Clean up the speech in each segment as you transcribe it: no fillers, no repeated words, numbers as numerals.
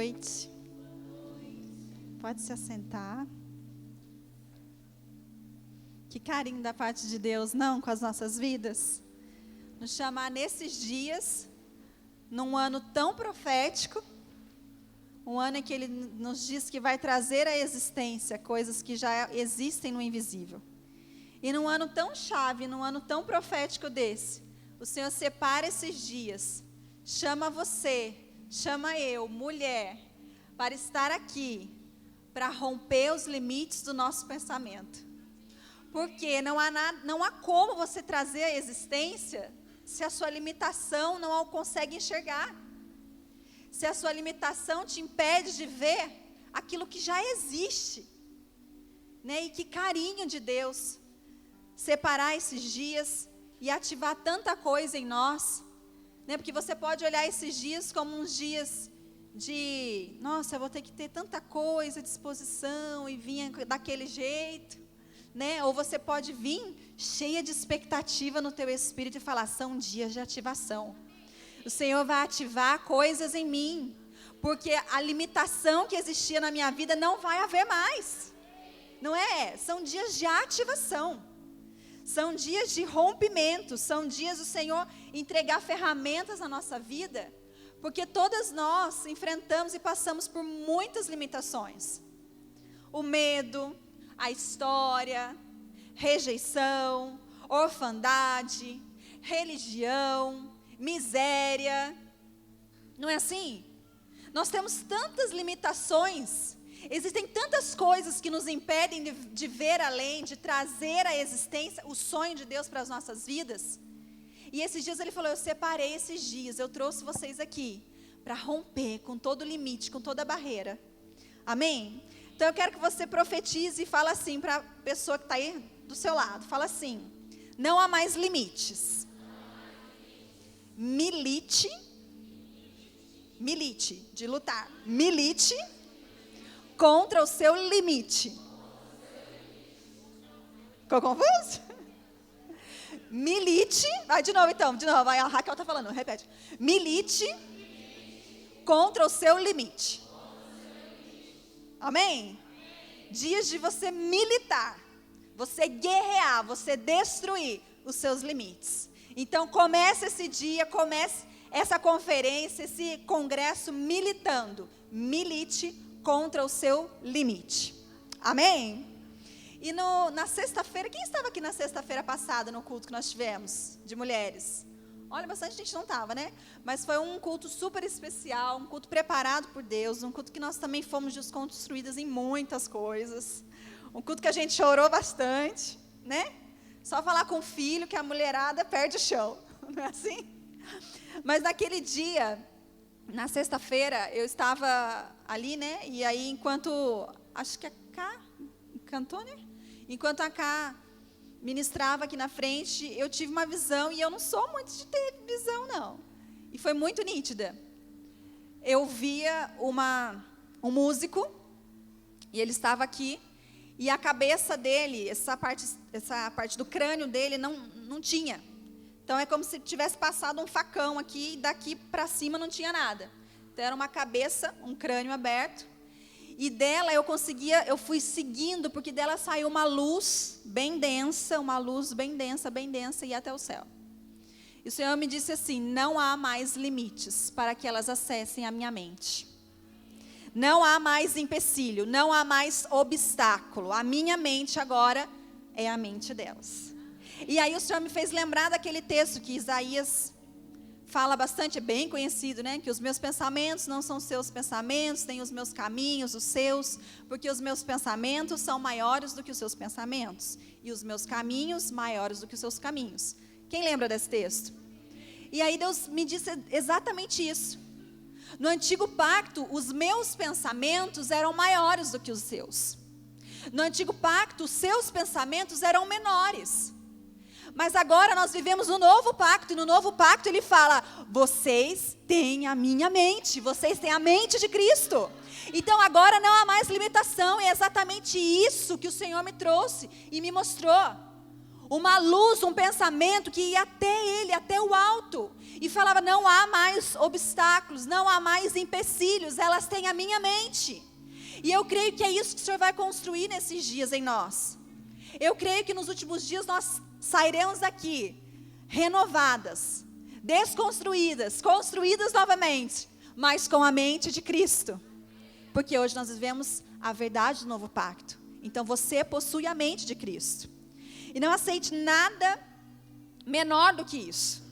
noite. Pode se assentar. Que carinho da parte de Deus, não, com as nossas vidas. Nos chamar nesses dias, num ano tão profético, um ano em que Ele nos diz que vai trazer à existência coisas que já existem no invisível. E num ano tão chave, num ano tão profético desse, o Senhor separa esses dias, chama você, chama eu, mulher, para estar aqui, para romper os limites do nosso pensamento. Porque não há como você trazer à existência se a sua limitação não consegue enxergar. Se a sua limitação te impede de ver aquilo que já existe. Né? E que carinho de Deus separar esses dias e ativar tanta coisa em nós. Né? Porque você pode olhar esses dias como uns dias de, nossa, eu vou ter que ter tanta coisa à disposição e vir daquele jeito. Né? Ou você pode vir cheia de expectativa no teu espírito e falar, são dias de ativação. O Senhor vai ativar coisas em mim, porque a limitação que existia na minha vida não vai haver mais. Não é? São dias de ativação. São dias de rompimento, são dias do Senhor entregar ferramentas na nossa vida, porque todas nós enfrentamos e passamos por muitas limitações. O medo, a história, rejeição, orfandade, religião, miséria. Não é assim? Nós temos tantas limitações, existem tantas coisas que nos impedem de ver além, de trazer à existência o sonho de Deus para as nossas vidas. E esses dias Ele falou, eu separei esses dias, eu trouxe vocês aqui para romper com todo limite, com toda barreira. Amém? Então eu quero que você profetize e fale assim para a pessoa que está aí do seu lado. Fala assim, não há mais limites. Milite, de lutar. Milite contra o seu limite. Ficou confuso? Milite, vai de novo então, vai, a Raquel está falando, repete. Milite contra o seu limite. Amém? Dias de você militar, você guerrear, você destruir os seus limites. Então comece esse dia, comece essa conferência, esse congresso militando. Milite contra o seu limite. Amém? E na sexta-feira, quem estava aqui na sexta-feira passada no culto que nós tivemos, de mulheres? Olha, bastante gente não estava, né? Mas foi um culto super especial, um culto preparado por Deus, um culto que nós também fomos desconstruídas em muitas coisas. Um culto que a gente chorou bastante, né? Só falar com o filho que a mulherada perde o chão, não é assim? Mas naquele dia, na sexta-feira, eu estava ali, né? E aí, acho que a Cá cantou, né? Enquanto a Cá ministrava aqui na frente, eu tive uma visão, e eu não sou muito de ter visão, não. E foi muito nítida. Eu via um músico, e ele estava aqui, e a cabeça dele, essa parte do crânio dele não tinha. Então é como se tivesse passado um facão aqui, e daqui para cima não tinha nada. Então era uma cabeça, um crânio aberto, e dela eu fui seguindo, porque dela saiu uma luz bem densa, bem densa, e ia até o céu. E o Senhor me disse assim, não há mais limites para que elas acessem a minha mente. Não há mais empecilho, não há mais obstáculo. A minha mente agora é a mente delas. E aí o Senhor me fez lembrar daquele texto que Isaías fala bastante, é bem conhecido, né? Que os meus pensamentos não são seus pensamentos, nem os meus caminhos, os seus, porque os meus pensamentos são maiores do que os seus pensamentos, e os meus caminhos maiores do que os seus caminhos. Quem lembra desse texto? E aí Deus me disse exatamente isso. No antigo pacto, os meus pensamentos eram maiores do que os seus. No antigo pacto, os seus pensamentos eram menores. Mas agora nós vivemos no novo pacto, e no novo pacto Ele fala, vocês têm a minha mente, vocês têm a mente de Cristo. Então agora não há mais limitação, é exatamente isso que o Senhor me trouxe e me mostrou. uma luz, um pensamento que ia até ele, até o alto. E falava, não há mais obstáculos, não há mais empecilhos, elas têm a minha mente. E eu creio que é isso que o Senhor vai construir nesses dias em nós. Eu creio que nos últimos dias nós sairemos daqui renovadas, desconstruídas, construídas novamente, mas com a mente de Cristo. Porque hoje nós vivemos a verdade do novo pacto. Então você possui a mente de Cristo. E não aceite nada menor do que isso.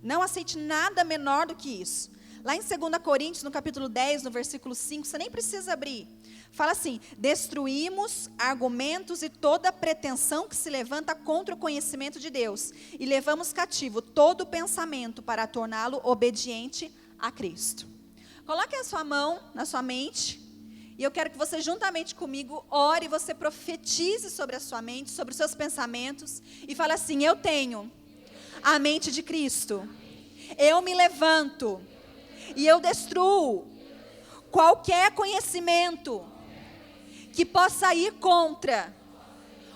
Não aceite nada menor do que isso. Lá em 2 Coríntios, no capítulo 10, no versículo 5, você nem precisa abrir. Fala assim, destruímos argumentos e toda pretensão que se levanta contra o conhecimento de Deus. E levamos cativo todo pensamento para torná-lo obediente a Cristo. Coloque a sua mão na sua mente. E eu quero que você, juntamente comigo, ore e você profetize sobre a sua mente, sobre os seus pensamentos. E fale assim, eu tenho a mente de Cristo. Eu me levanto e eu destruo qualquer conhecimento que possa ir contra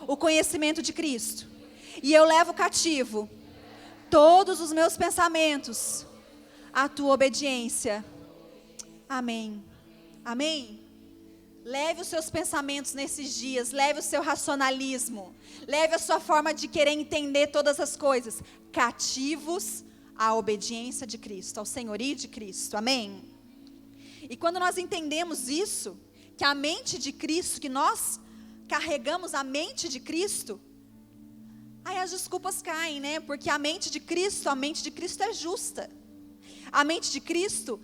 o conhecimento de Cristo. E eu levo cativo todos os meus pensamentos à tua obediência. Amém. Amém. Leve os seus pensamentos nesses dias, leve o seu racionalismo, leve a sua forma de querer entender todas as coisas, cativos à obediência de Cristo, ao senhorio de Cristo, amém? E quando nós entendemos isso, que a mente de Cristo, que nós carregamos a mente de Cristo, aí as desculpas caem, né? Porque a mente de Cristo é justa, a mente de Cristo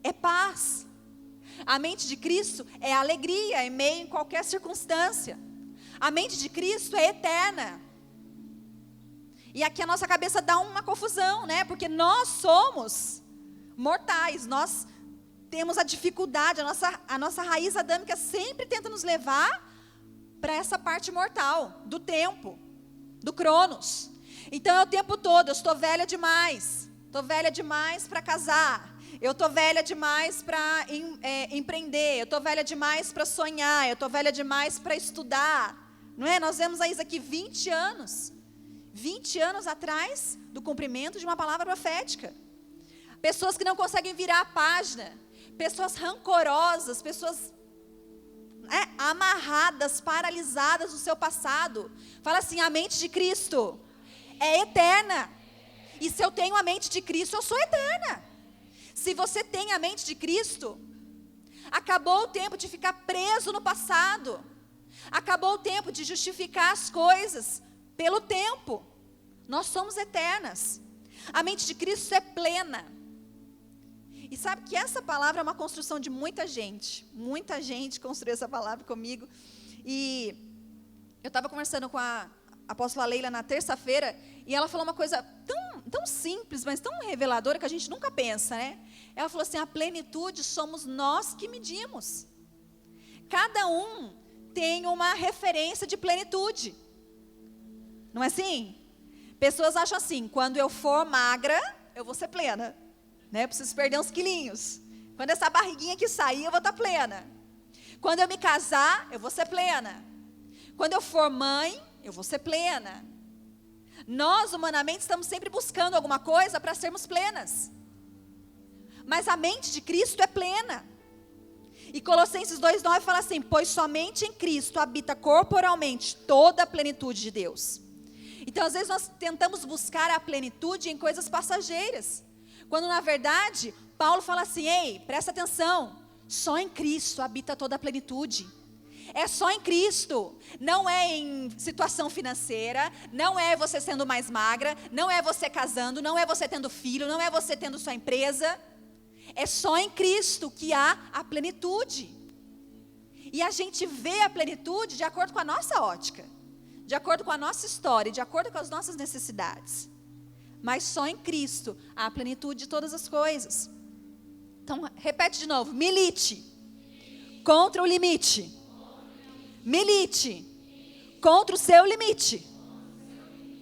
é paz. A mente de Cristo é alegria em meio a qualquer circunstância. A mente de Cristo é eterna. E aqui a nossa cabeça dá uma confusão, né? Porque nós somos mortais, nós temos a dificuldade, a nossa raiz adâmica sempre tenta nos levar para essa parte mortal, do tempo, do cronos. Então é o tempo todo, eu estou velha demais para casar. Eu estou velha demais para empreender, eu estou velha demais para sonhar, eu estou velha demais para estudar. Não é? Nós vemos aí aqui 20 anos atrás do cumprimento de uma palavra profética. Pessoas que não conseguem virar a página, pessoas rancorosas, pessoas amarradas, paralisadas no seu passado. Fala assim, a mente de Cristo é eterna. E se eu tenho a mente de Cristo, eu sou eterna. Se você tem a mente de Cristo, acabou o tempo de ficar preso no passado. Acabou o tempo de justificar as coisas pelo tempo. Nós somos eternas. A mente de Cristo é plena. E sabe que essa palavra é uma construção de muita gente. Muita gente construiu essa palavra comigo. E eu estava conversando com a apóstola Leila na terça-feira, e ela falou uma coisa tão simples, mas tão reveladora que a gente nunca pensa, né? Ela falou assim, a plenitude somos nós que medimos. Cada um tem uma referência de plenitude. Não é assim? Pessoas acham assim, quando eu for magra, eu vou ser plena. Né? Eu preciso perder uns quilinhos. Quando essa barriguinha aqui sair, eu vou estar plena. Quando eu me casar, eu vou ser plena. Quando eu for mãe, eu vou ser plena. Nós, humanamente, estamos sempre buscando alguma coisa para sermos plenas. Mas a mente de Cristo é plena. E Colossenses 2,9 fala assim, pois somente em Cristo habita corporalmente toda a plenitude de Deus. Então, às vezes, nós tentamos buscar a plenitude em coisas passageiras. Quando, na verdade, Paulo fala assim, ei, presta atenção, só em Cristo habita toda a plenitude. É só em Cristo, não é em situação financeira, não é você sendo mais magra, não é você casando, não é você tendo filho, não é você tendo sua empresa. É só em Cristo que há a plenitude. E a gente vê a plenitude de acordo com a nossa ótica, de acordo com a nossa história, de acordo com as nossas necessidades. Mas só em Cristo há a plenitude de todas as coisas. Então, repete de novo, milite contra o limite. Milite contra o seu limite.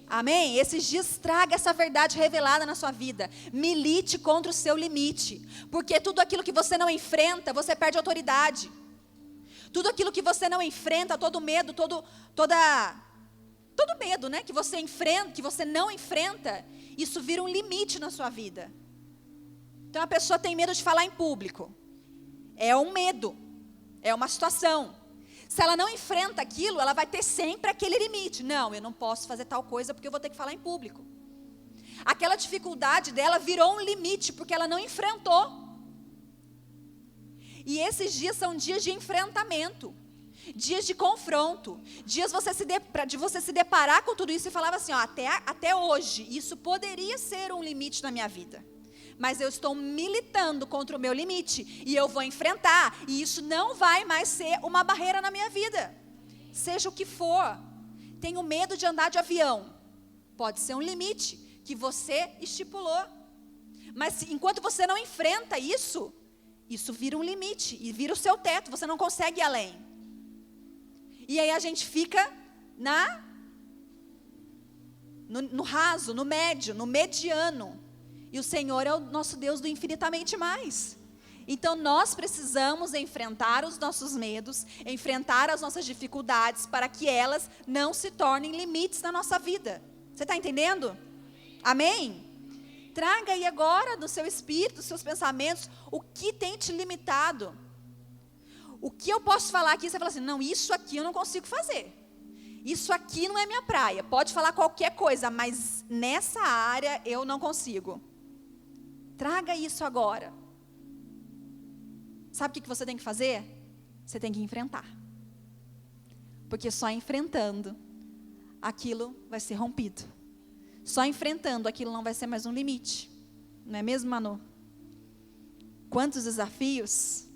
Amém? Esses dias traga essa verdade revelada na sua vida. Milite contra o seu limite. Porque tudo aquilo que você não enfrenta, você perde autoridade. Tudo aquilo que você não enfrenta, todo medo, toda todo medo, né, que você enfrenta, que você não enfrenta, isso vira um limite na sua vida. Então a pessoa tem medo de falar em público. É um medo, é uma situação. Se ela não enfrenta aquilo, ela vai ter sempre aquele limite. Não, eu não posso fazer tal coisa porque eu vou ter que falar em público. Aquela dificuldade dela virou um limite porque ela não enfrentou. E esses dias são dias de enfrentamento, dias de confronto, dias de você se deparar com tudo isso e falar assim, ó, até hoje, isso poderia ser um limite na minha vida. Mas eu estou militando contra o meu limite e eu vou enfrentar. E isso não vai mais ser uma barreira na minha vida. Seja o que for. Tenho medo de andar de avião. Pode ser um limite que você estipulou. Mas enquanto você não enfrenta isso vira um limite e vira o seu teto. Você não consegue ir além. E aí a gente fica no raso, no médio, no mediano. E o Senhor é o nosso Deus do infinitamente mais. Então nós precisamos enfrentar os nossos medos, enfrentar as nossas dificuldades, para que elas não se tornem limites na nossa vida. Você está entendendo? Amém? Traga aí agora do seu espírito, dos seus pensamentos, o que tem te limitado. O que eu posso falar aqui, você fala assim, não, isso aqui eu não consigo fazer. Isso aqui não é minha praia. Pode falar qualquer coisa, mas nessa área eu não consigo. Traga isso agora. Sabe o que você tem que fazer? Você tem que enfrentar. Porque só enfrentando, aquilo vai ser rompido. Só enfrentando, aquilo não vai ser mais um limite. Não é mesmo, Manu? Quantos desafios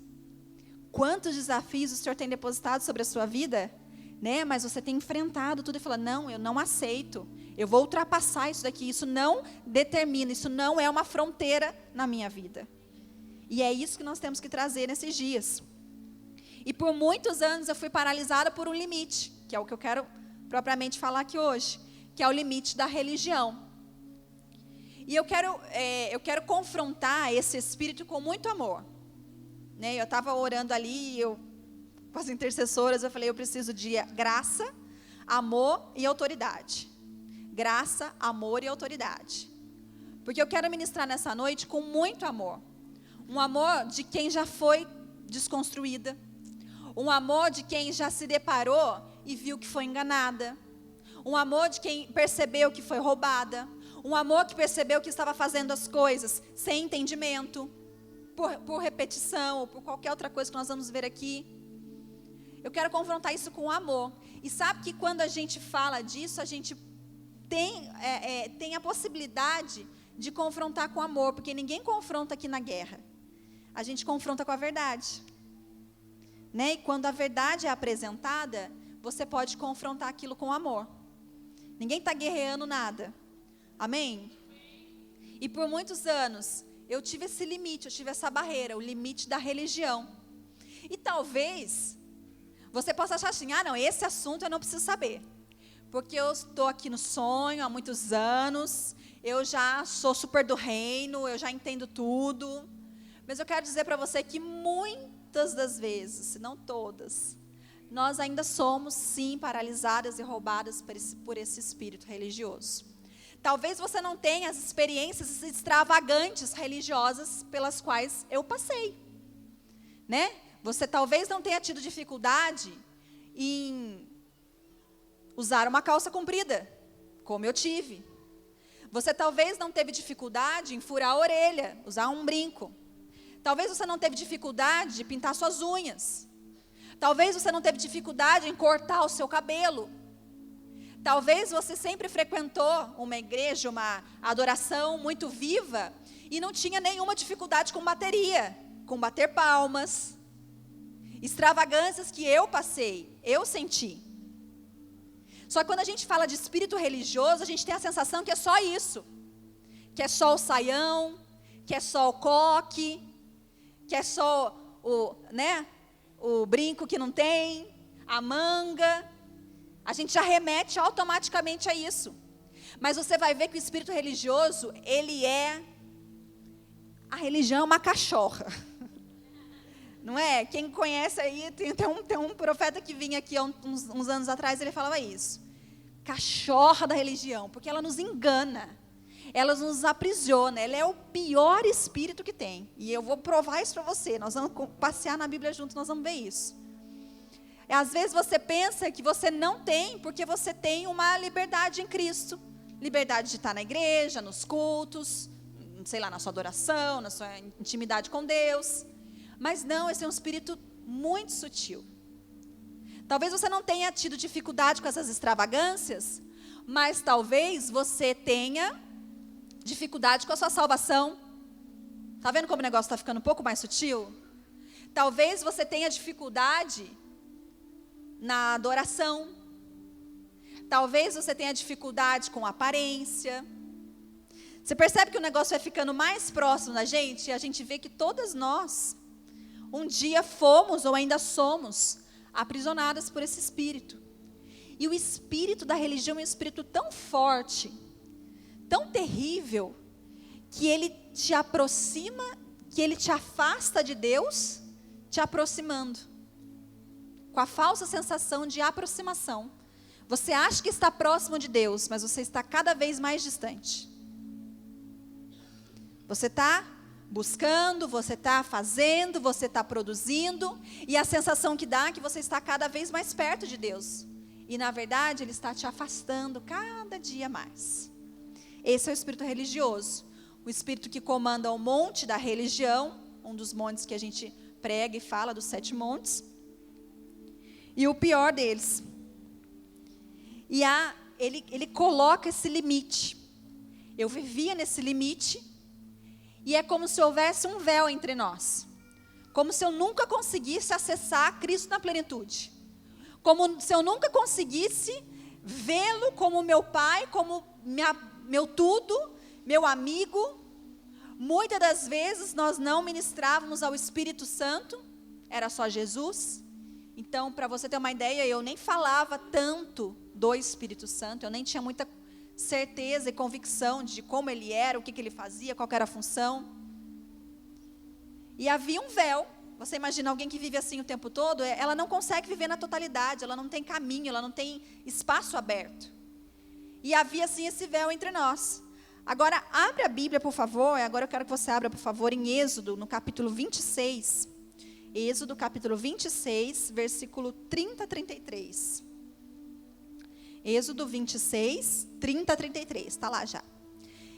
o Senhor tem depositado sobre a sua vida, né? Mas você tem enfrentado tudo e fala, não, eu não aceito. Eu vou ultrapassar isso daqui, isso não determina, isso não é uma fronteira na minha vida. E é isso que nós temos que trazer nesses dias. E por muitos anos eu fui paralisada por um limite, que é o que eu quero propriamente falar aqui hoje, que é o limite da religião. E eu quero confrontar esse espírito com muito amor. Né? Eu estava orando ali, com as intercessoras, eu falei, eu preciso de graça, amor e autoridade. Graça, amor e autoridade. Porque eu quero ministrar nessa noite com muito amor. Um amor de quem já foi desconstruída. Um amor de quem já se deparou e viu que foi enganada. Um amor de quem percebeu que foi roubada. Um amor que percebeu que estava fazendo as coisas sem entendimento. Por repetição ou por qualquer outra coisa que nós vamos ver aqui. Eu quero confrontar isso com amor. E sabe que quando a gente fala disso, a gente tem a possibilidade de confrontar com amor, porque ninguém confronta aqui na guerra. A gente confronta com a verdade. Né? E quando a verdade é apresentada, você pode confrontar aquilo com amor. Ninguém está guerreando nada. Amém? E por muitos anos, eu tive esse limite, eu tive essa barreira, o limite da religião. E talvez você possa achar assim, não, esse assunto eu não preciso saber. Porque eu estou aqui no sonho há muitos anos, eu já sou super do reino, eu já entendo tudo. Mas eu quero dizer para você que muitas das vezes, se não todas, nós ainda somos sim paralisadas e roubadas por esse espírito religioso. Talvez você não tenha as experiências extravagantes religiosas pelas quais eu passei. Né? Você talvez não tenha tido dificuldade em usar uma calça comprida, como eu tive. Você talvez não teve dificuldade em furar a orelha, usar um brinco. Talvez você não teve dificuldade de pintar suas unhas. Talvez você não teve dificuldade em cortar o seu cabelo. Talvez você sempre frequentou uma igreja, uma adoração muito viva e não tinha nenhuma dificuldade com bateria, com bater palmas. Extravagâncias que eu passei, eu senti. Só que quando a gente fala de espírito religioso, a gente tem a sensação que é só isso. Que é só o saião, que é só o coque, que é só o brinco que não tem, a manga. A gente já remete automaticamente a isso. Mas você vai ver que o espírito religioso, a religião é uma cachorra. Não é? Quem conhece aí, tem um profeta que vinha aqui há uns anos atrás, ele falava isso. cachorra da religião, porque ela nos engana, ela nos aprisiona, ela é o pior espírito que tem. E eu vou provar isso para você, nós vamos passear na Bíblia juntos, nós vamos ver isso. Às vezes você pensa que você não tem, porque você tem uma liberdade em Cristo. Liberdade de estar na igreja, nos cultos, sei lá, na sua adoração, na sua intimidade com Deus. Mas não, esse é um espírito muito sutil. Talvez você não tenha tido dificuldade com essas extravagâncias, mas talvez você tenha dificuldade com a sua salvação. Está vendo como o negócio está ficando um pouco mais sutil? Talvez você tenha dificuldade na adoração. Talvez você tenha dificuldade com aparência. Você percebe que o negócio vai ficando mais próximo da gente, e a gente vê que todas nós, um dia fomos ou ainda somos aprisionadas por esse espírito. E o espírito da religião é um espírito tão forte, tão terrível, que ele te aproxima, que ele te afasta de Deus, te aproximando, com a falsa sensação de aproximação. Você acha que está próximo de Deus, mas você está cada vez mais distante. Você está buscando, você está fazendo, você está produzindo, e a sensação que dá é que você está cada vez mais perto de Deus. E na verdade Ele está te afastando cada dia mais. Esse é o espírito religioso. O espírito que comanda o monte da religião, um dos montes que a gente prega e fala, dos 7 montes. E o pior deles. E ele coloca esse limite. Eu vivia nesse limite, e é como se houvesse um véu entre nós. Como se eu nunca conseguisse acessar Cristo na plenitude. Como se eu nunca conseguisse vê-lo como meu pai, como meu tudo, meu amigo. Muitas das vezes nós não ministrávamos ao Espírito Santo, era só Jesus. Então, para você ter uma ideia, eu nem falava tanto do Espírito Santo, eu nem tinha muita certeza e convicção de como ele era, o que ele fazia, qual era a função. E havia um véu. Você imagina alguém que vive assim o tempo todo, ela não consegue viver na totalidade, ela não tem caminho, ela não tem espaço aberto. E havia assim esse véu entre nós. Agora, abre a Bíblia, por favor. Agora eu quero que você abra, por favor, em Êxodo, no capítulo 26. Êxodo, capítulo 26, versículo 30 a 33. Êxodo 26, 30 a 33, está lá já.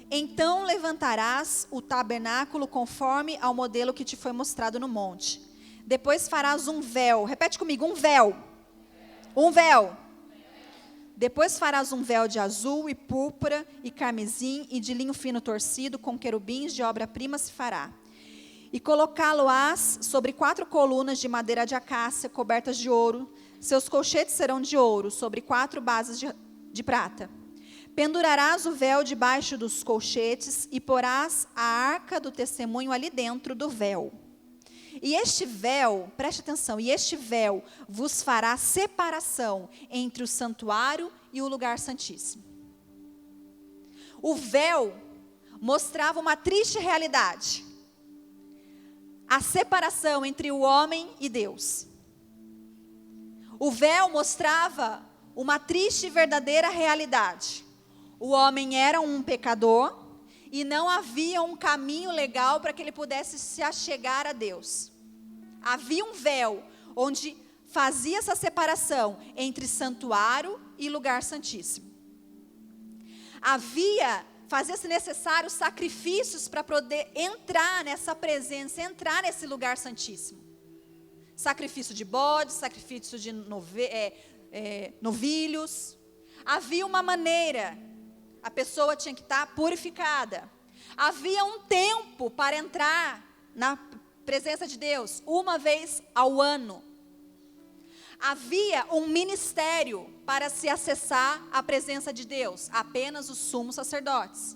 Então levantarás o tabernáculo conforme ao modelo que te foi mostrado no monte. Depois farás um véu. Repete comigo, um véu. Um véu. Depois farás um véu de azul e púrpura e carmesim e de linho fino torcido com querubins de obra-prima se fará. E colocá-lo-ás sobre 4 colunas de madeira de acácia cobertas de ouro. Seus colchetes serão de ouro, sobre 4 bases de prata. Pendurarás o véu debaixo dos colchetes e porás a arca do testemunho ali dentro do véu. E este véu, preste atenção, e este véu vos fará separação entre o santuário e o lugar santíssimo. O véu mostrava uma triste realidade. A separação entre o homem e Deus. O véu mostrava uma triste e verdadeira realidade. O homem era um pecador e não havia um caminho legal para que ele pudesse se achegar a Deus. Havia um véu onde fazia essa separação entre santuário e lugar santíssimo. Fazia-se necessário sacrifícios para poder entrar nessa presença, entrar nesse lugar santíssimo. Sacrifício de bodes, sacrifício de novilhos. Havia uma maneira, a pessoa tinha que estar purificada. Havia um tempo para entrar na presença de Deus, uma vez ao ano. Havia um ministério para se acessar a presença de Deus, apenas os sumos sacerdotes.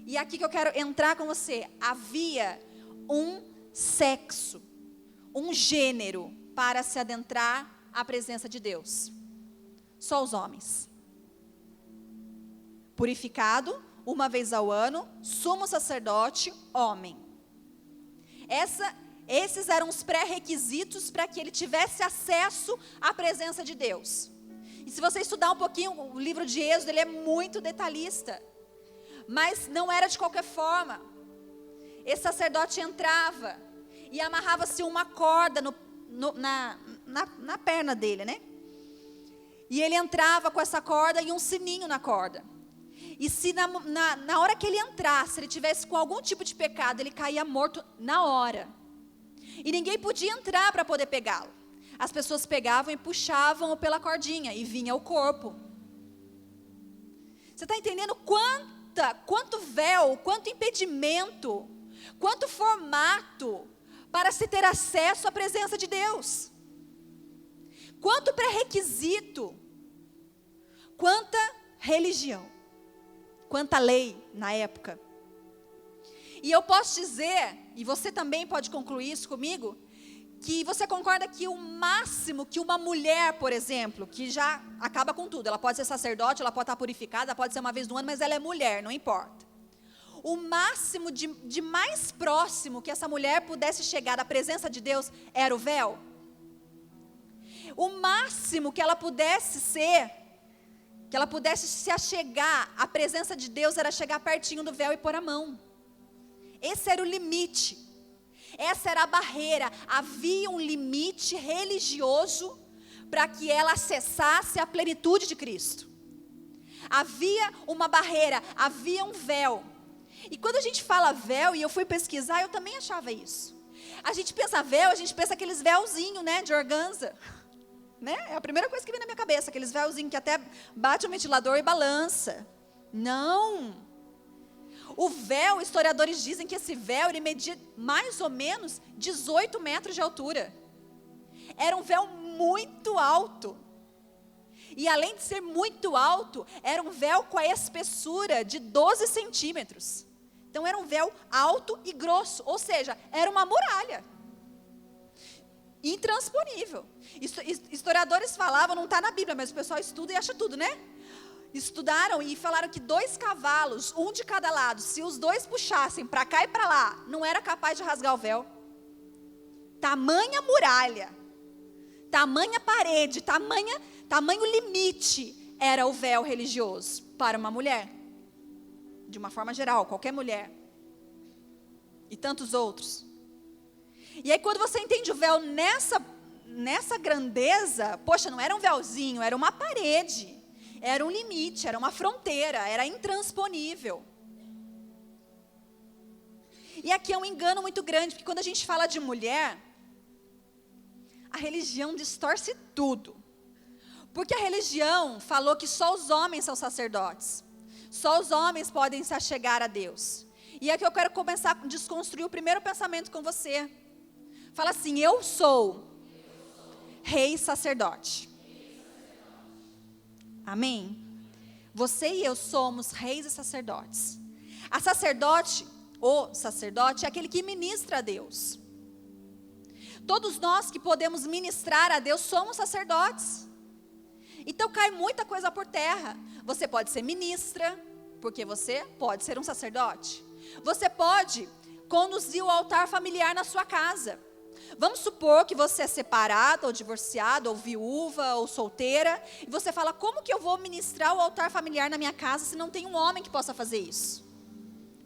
E aqui que eu quero entrar com você, havia um sexo, um gênero para se adentrar à presença de Deus. Só os homens. Purificado, uma vez ao ano, sumo sacerdote, homem. Esses eram os pré-requisitos para que ele tivesse acesso à presença de Deus. E se você estudar um pouquinho o livro de Êxodo, ele é muito detalhista. Mas não era de qualquer forma. Esse sacerdote entrava e amarrava-se uma corda na perna dele, né? E ele entrava com essa corda e um sininho na corda. E se na hora que ele entrasse, ele tivesse com algum tipo de pecado, ele caía morto na hora. E ninguém podia entrar para poder pegá-lo. As pessoas pegavam e puxavam-o pela cordinha e vinha o corpo. Você está entendendo quanto véu, quanto impedimento, quanto formato para se ter acesso à presença de Deus? Quanto pré-requisito, quanta religião, quanta lei na época. E eu posso dizer, e você também pode concluir isso comigo, que você concorda que o máximo que uma mulher, por exemplo, que já acaba com tudo, ela pode ser sacerdote, ela pode estar purificada, pode ser uma vez no ano, mas ela é mulher, não importa. O máximo de mais próximo que essa mulher pudesse chegar à presença de Deus era o véu. O máximo que ela pudesse ser, que ela pudesse se achegar à presença de Deus, era chegar pertinho do véu e pôr a mão. Esse era o limite. Essa era a barreira. Havia um limite religioso para que ela acessasse a plenitude de Cristo. Havia uma barreira, havia um véu. E quando a gente fala véu, e eu fui pesquisar, eu também achava isso. A gente pensa véu, a gente pensa aqueles véuzinhos, né, de organza. Né? É a primeira coisa que vem na minha cabeça, aqueles véuzinhos que até bate o ventilador e balança. Não. O véu, historiadores dizem que esse véu, ele media mais ou menos 18 metros de altura. Era um véu muito alto. E além de ser muito alto, era um véu com a espessura de 12 centímetros. Então era um véu alto e grosso, ou seja, era uma muralha. Intransponível. Historiadores falavam, não está na Bíblia, mas o pessoal estuda e acha tudo, né? Estudaram e falaram que 2 cavalos, um de cada lado, se os 2 puxassem para cá e para lá, não era capaz de rasgar o véu. Tamanha muralha, tamanha parede, tamanho limite era o véu religioso para uma mulher. De uma forma geral, qualquer mulher. E tantos outros. E aí quando você entende o véu nessa grandeza, poxa, não era um véuzinho, era uma parede. Era um limite, era uma fronteira, era intransponível. E aqui é um engano muito grande, porque quando a gente fala de mulher, a religião distorce tudo. Porque a religião falou que só os homens são sacerdotes. Só os homens podem se achegar a Deus. E aqui eu quero começar a desconstruir o primeiro pensamento com você. Fala assim, eu sou rei sacerdote. Amém? Você e eu somos reis e sacerdotes. O sacerdote é aquele que ministra a Deus. Todos nós que podemos ministrar a Deus somos sacerdotes. Então cai muita coisa por terra. Você pode ser ministra, porque você pode ser um sacerdote. Você pode conduzir o altar familiar na sua casa. Vamos supor que você é separado, ou divorciado, ou viúva, ou solteira, e você fala, como que eu vou ministrar o altar familiar na minha casa se não tem um homem que possa fazer isso?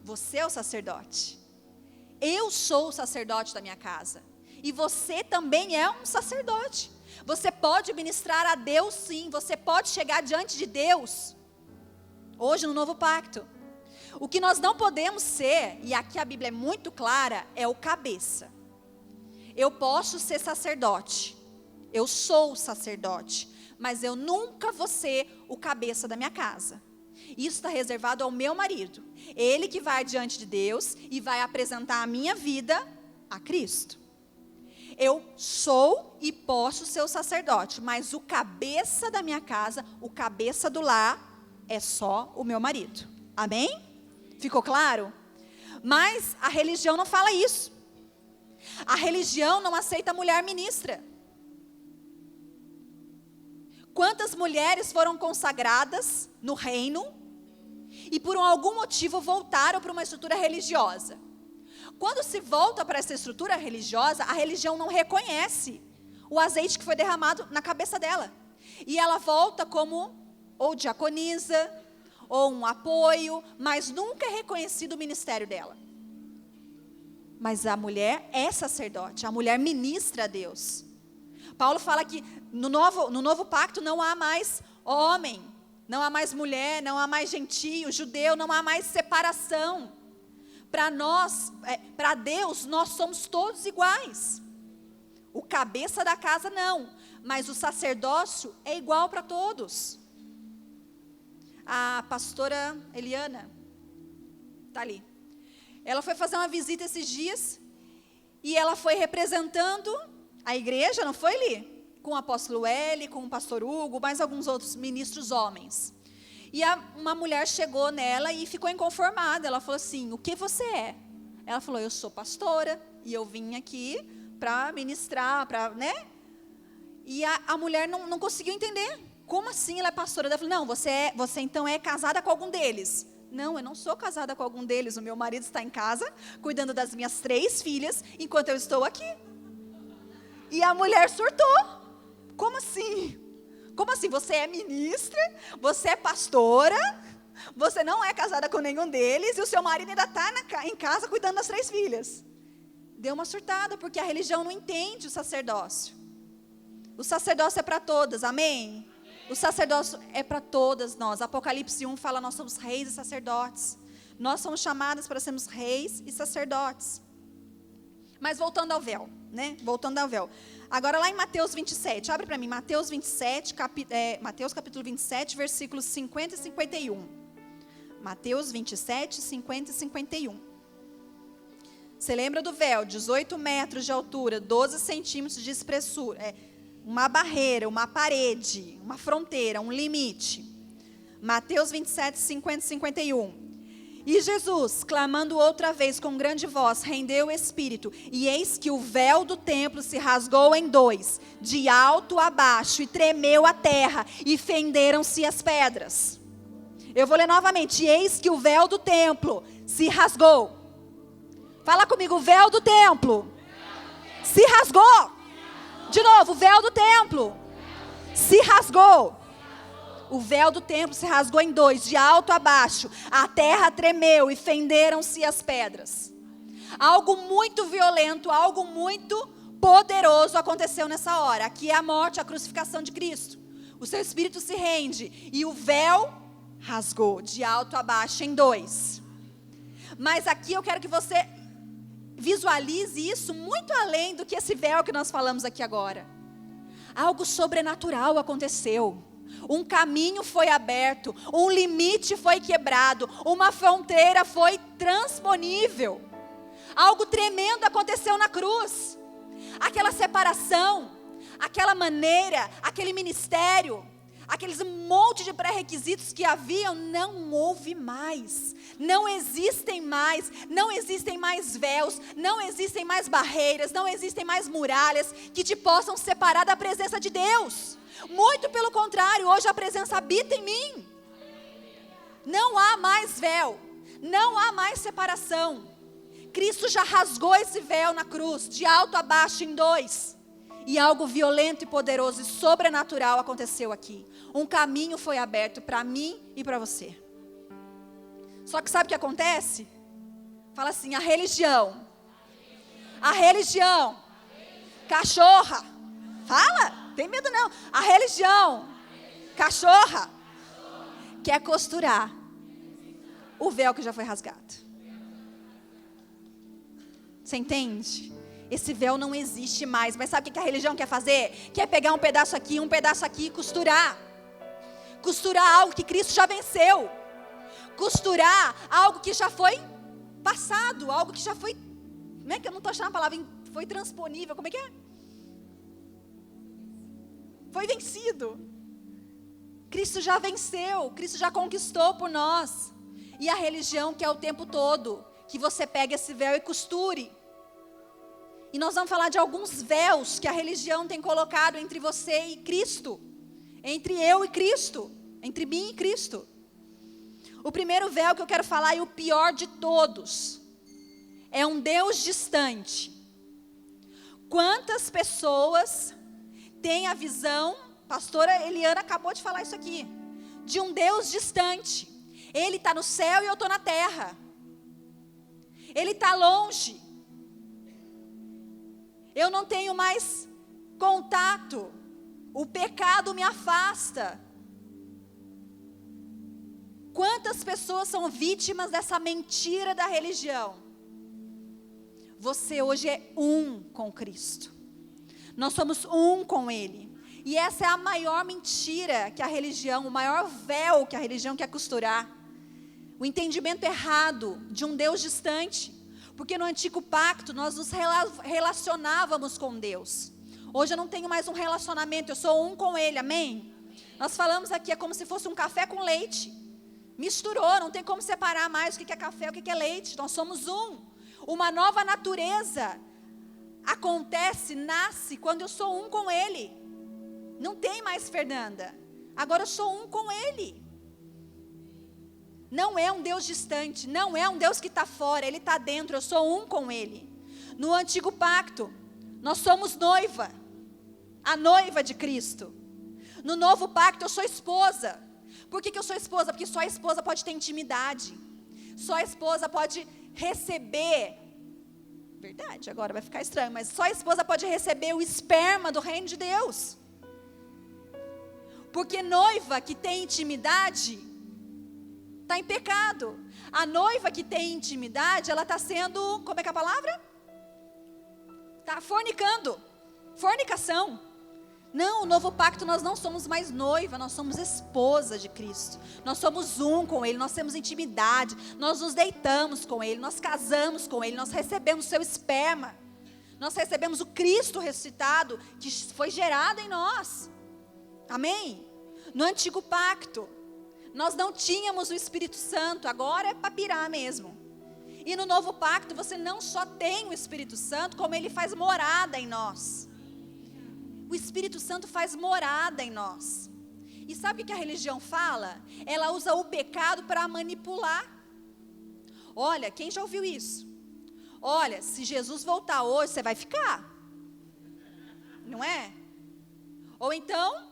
Você é o sacerdote. Eu sou o sacerdote da minha casa. E você também é um sacerdote. Você pode ministrar a Deus sim, você pode chegar diante de Deus, hoje no novo pacto. O que nós não podemos ser, e aqui a Bíblia é muito clara, é o cabeça. Eu posso ser sacerdote, eu sou sacerdote, mas eu nunca vou ser o cabeça da minha casa. Isso está reservado ao meu marido. Ele que vai diante de Deus e vai apresentar a minha vida a Cristo. Eu sou e posso ser o sacerdote, mas o cabeça da minha casa, o cabeça do lar, é só o meu marido. Amém? Ficou claro? Mas a religião não fala isso. A religião não aceita a mulher ministra. Quantas mulheres foram consagradas no reino e por algum motivo voltaram para uma estrutura religiosa? Quando se volta para essa estrutura religiosa, a religião não reconhece o azeite que foi derramado na cabeça dela. E ela volta como ou diaconisa, ou um apoio, mas nunca é reconhecido o ministério dela. Mas a mulher é sacerdote, a mulher ministra a Deus. Paulo fala que no novo pacto não há mais homem, não há mais mulher, não há mais gentio, judeu, não há mais separação. Para nós, para Deus, nós somos todos iguais. O cabeça da casa não, mas o sacerdócio é igual para todos. A pastora Eliana está ali. Ela foi fazer uma visita esses dias e ela foi representando a igreja, não foi, Li? Com o apóstolo Eli, com o pastor Hugo, mais alguns outros ministros homens. E uma mulher chegou nela e ficou inconformada. Ela falou assim: o que você é? Ela falou: eu sou pastora e eu vim aqui para ministrar, né? E a mulher não conseguiu entender. Como assim ela é pastora? Ela falou: não, você então é casada com algum deles. Não, eu não sou casada com algum deles. O meu marido está em casa, cuidando das minhas 3 filhas, enquanto eu estou aqui. E a mulher surtou. Como assim? Como assim? Você é ministra, você é pastora, você não é casada com nenhum deles, e o seu marido ainda está em casa cuidando das 3 filhas. Deu uma surtada, porque a religião não entende o sacerdócio. O sacerdócio é para todas, amém? O sacerdócio é para todas nós. Apocalipse 1 fala: nós somos reis e sacerdotes. Nós somos chamadas para sermos reis e sacerdotes. Mas voltando ao véu, né? Voltando ao véu. Agora lá em Mateus 27, abre para mim, Mateus 27, Mateus capítulo 27, versículos 50 e 51. Mateus 27, 50 e 51. Você lembra do véu? 18 metros de altura, 12 centímetros de espessura. Uma barreira, uma parede, uma fronteira, um limite. Mateus 27, 50 e 51. E Jesus, clamando outra vez com grande voz, rendeu o espírito, e eis que o véu do templo se rasgou em 2, de alto a baixo, e tremeu a terra, e fenderam-se as pedras. Eu vou ler novamente: e eis que o véu do templo se rasgou. Fala comigo: o véu do templo se rasgou. De novo: o véu do templo se rasgou. O véu do templo se rasgou em 2, de alto a baixo. A terra tremeu e fenderam-se as pedras. Algo muito violento, algo muito poderoso aconteceu nessa hora. Aqui é a morte, a crucificação de Cristo. O seu espírito se rende e o véu rasgou, de alto a baixo em 2. Mas aqui eu quero que você visualize isso muito além do que esse véu que nós falamos aqui agora. Algo sobrenatural aconteceu. Um caminho foi aberto, um limite foi quebrado, uma fronteira foi transponível. Algo tremendo aconteceu na cruz. Aquela separação, aquela maneira, aquele ministério, aqueles monte de pré-requisitos que haviam, não houve mais. Não existem mais, não existem mais véus, não existem mais barreiras, não existem mais muralhas que te possam separar da presença de Deus. Muito pelo contrário, hoje a presença habita em mim. Não há mais véu, não há mais separação. Cristo já rasgou esse véu na cruz, de alto a baixo em 2. E algo violento e poderoso e sobrenatural aconteceu aqui. Um caminho foi aberto para mim e para você. Só que sabe o que acontece? Fala assim: a religião, cachorra, fala, tem medo não. A religião, cachorra, quer costurar o véu que já foi rasgado. Você entende? Esse véu não existe mais. Mas sabe o que a religião quer fazer? Quer pegar um pedaço aqui e costurar. Costurar algo que Cristo já venceu. Costurar algo que já foi passado. Algo que já foi... Como é que eu não estou achando a palavra? Foi transponível. Como é que é? Foi vencido. Cristo já venceu. Cristo já conquistou por nós. E a religião quer o tempo todo que você pegue esse véu e costure. E nós vamos falar de alguns véus que a religião tem colocado entre você e Cristo. Entre eu e Cristo. Entre mim e Cristo. O primeiro véu que eu quero falar, e o pior de todos, é um Deus distante. Quantas pessoas têm a visão Pastora Eliana acabou de falar isso aqui. De um Deus distante. Ele está no céu e eu estou na terra. Ele está longe. Eu não tenho mais contato. O pecado me afasta. Quantas pessoas são vítimas dessa mentira da religião? Você hoje é um com Cristo. Nós somos um com Ele. E essa é a maior mentira que a religião, o maior véu que a religião quer costurar. O entendimento errado de um Deus distante. Porque no antigo pacto nós nos relacionávamos com Deus. Hoje eu não tenho mais um relacionamento, eu sou um com Ele, amém? Nós falamos aqui, é como se fosse um café com leite. Misturou, não tem como separar mais o que é café e o que é leite. Nós somos um. Uma nova natureza acontece, nasce quando eu sou um com Ele. Não tem mais Fernanda. Agora eu sou um com Ele. Não é um Deus distante, não é um Deus que está fora, Ele está dentro, eu sou um com Ele. No antigo pacto, nós somos noiva, a noiva de Cristo. No novo pacto, eu sou esposa. Por que eu sou esposa? Porque só a esposa pode ter intimidade. Só a esposa pode receber. Verdade, agora vai ficar estranho, mas só a esposa pode receber o esperma do reino de Deus. Porque noiva que tem intimidade está em pecado. A noiva que tem intimidade, ela está sendo, como é que é a palavra? Está fornicando. Fornicação. Não, o novo pacto nós não somos mais noiva, nós somos esposa de Cristo. Nós somos um com Ele, nós temos intimidade, nós nos deitamos com Ele, nós casamos com Ele, nós recebemos o seu esperma. Nós recebemos o Cristo ressuscitado que foi gerado em nós. Amém? No antigo pacto, nós não tínhamos o Espírito Santo, agora é para pirar mesmo. E no novo pacto, você não só tem o Espírito Santo, como ele faz morada em nós. O Espírito Santo faz morada em nós. E sabe o que a religião fala? Ela usa o pecado para manipular. Olha, quem já ouviu isso? Olha, se Jesus voltar hoje, você vai ficar. Não é? Ou então...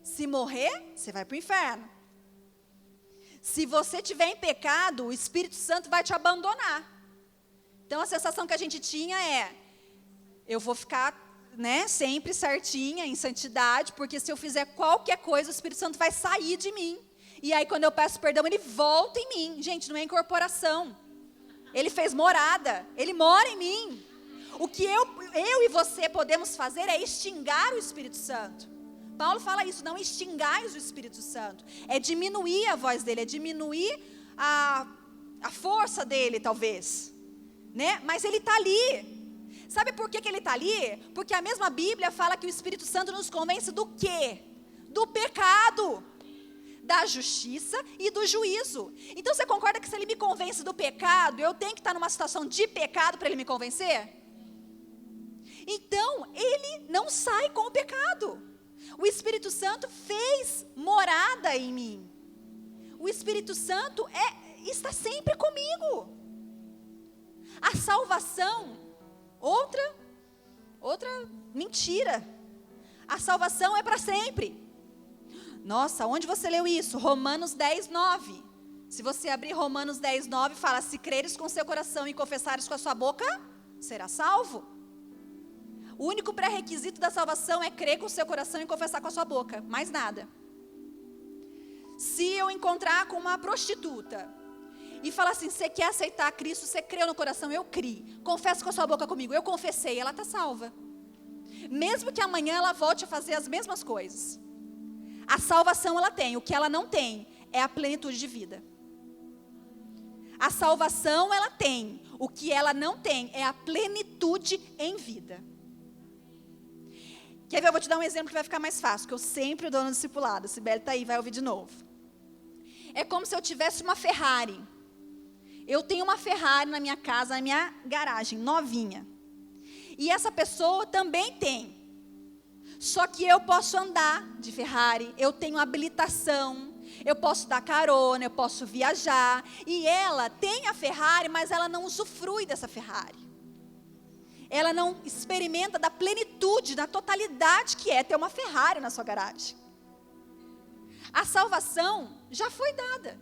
Se morrer, você vai para o inferno. Se você estiver em pecado, o Espírito Santo vai te abandonar. Então a sensação que a gente tinha é, eu vou ficar, sempre certinha, em santidade, porque se eu fizer qualquer coisa, o Espírito Santo vai sair de mim. E aí quando eu peço perdão, ele volta em mim. Gente, não é incorporação. Ele fez morada, ele mora em mim. O que eu e você podemos fazer é extinguir o Espírito Santo. Paulo fala isso, não extingais o Espírito Santo. É diminuir a voz dele, é diminuir a força dele, talvez. Mas ele está ali. Sabe por que ele está ali? Porque a mesma Bíblia fala que o Espírito Santo nos convence do quê? Do pecado, da justiça e do juízo. Então você concorda que se ele me convence do pecado, eu tenho que estar numa situação de pecado para ele me convencer? Então, ele não sai com o pecado. O Espírito Santo fez morada em mim. O Espírito Santo está sempre comigo. A salvação, outra mentira. A salvação é para sempre. Nossa, onde você leu isso? Romanos 10, 9. Se você abrir Romanos 10, 9, fala, se creres com seu coração e confessares com a sua boca, será salvo. O único pré-requisito da salvação é crer com o seu coração e confessar com a sua boca, mais nada. Se eu encontrar com uma prostituta e falar assim, você quer aceitar Cristo, você creu no coração, eu criei. Confessa com a sua boca comigo, eu confessei, ela está salva. Mesmo que amanhã ela volte a fazer as mesmas coisas. A salvação ela tem, o que ela não tem é a plenitude de vida. A salvação ela tem, o que ela não tem é a plenitude em vida. Quer ver? Eu vou te dar um exemplo que vai ficar mais fácil, que eu sempre dou no discipulado. Sibeli está aí, vai ouvir de novo. É como se eu tivesse uma Ferrari. Eu tenho uma Ferrari na minha casa, na minha garagem, novinha. E essa pessoa também tem. Só que eu posso andar de Ferrari, eu tenho habilitação, eu posso dar carona, eu posso viajar. E ela tem a Ferrari, mas ela não usufrui dessa Ferrari. ela não experimenta da plenitude, da totalidade que é ter uma Ferrari na sua garagem. A salvação já foi dada.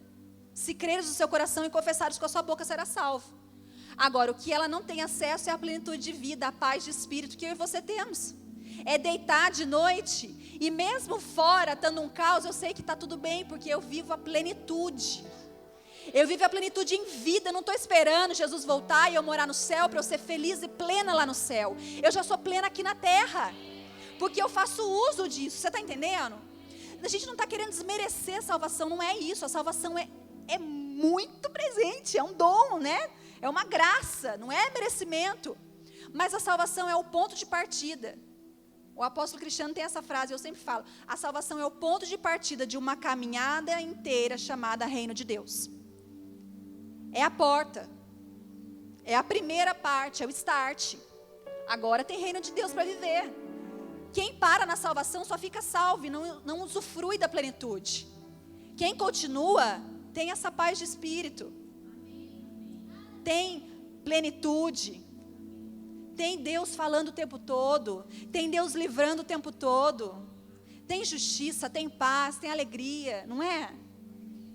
Se creres no seu coração e confessares com a sua boca, será salvo. Agora, o que ela não tem acesso é a plenitude de vida, a paz de espírito que eu e você temos. É deitar de noite e mesmo fora, estando um caos, eu sei que está tudo bem, porque eu vivo a plenitude. Eu vivo a plenitude em vida, eu não estou esperando Jesus voltar e eu morar no céu para eu ser feliz e plena lá no céu. Eu já sou plena aqui na terra, porque eu faço uso disso, você está entendendo? A gente não está querendo desmerecer a salvação, não é isso, a salvação é muito presente, é um dom, né? É uma graça, não é merecimento. Mas a salvação é o ponto de partida. O apóstolo Cristiano tem essa frase, eu sempre falo, a salvação é o ponto de partida de uma caminhada inteira chamada Reino de Deus. É a porta, é a primeira parte, é o start. Agora tem Reino de Deus para viver. Quem para na salvação só fica salvo e não usufrui da plenitude. Quem continua tem essa paz de espírito, tem plenitude, tem Deus falando o tempo todo, tem Deus livrando o tempo todo, tem justiça, tem paz, tem alegria, não é?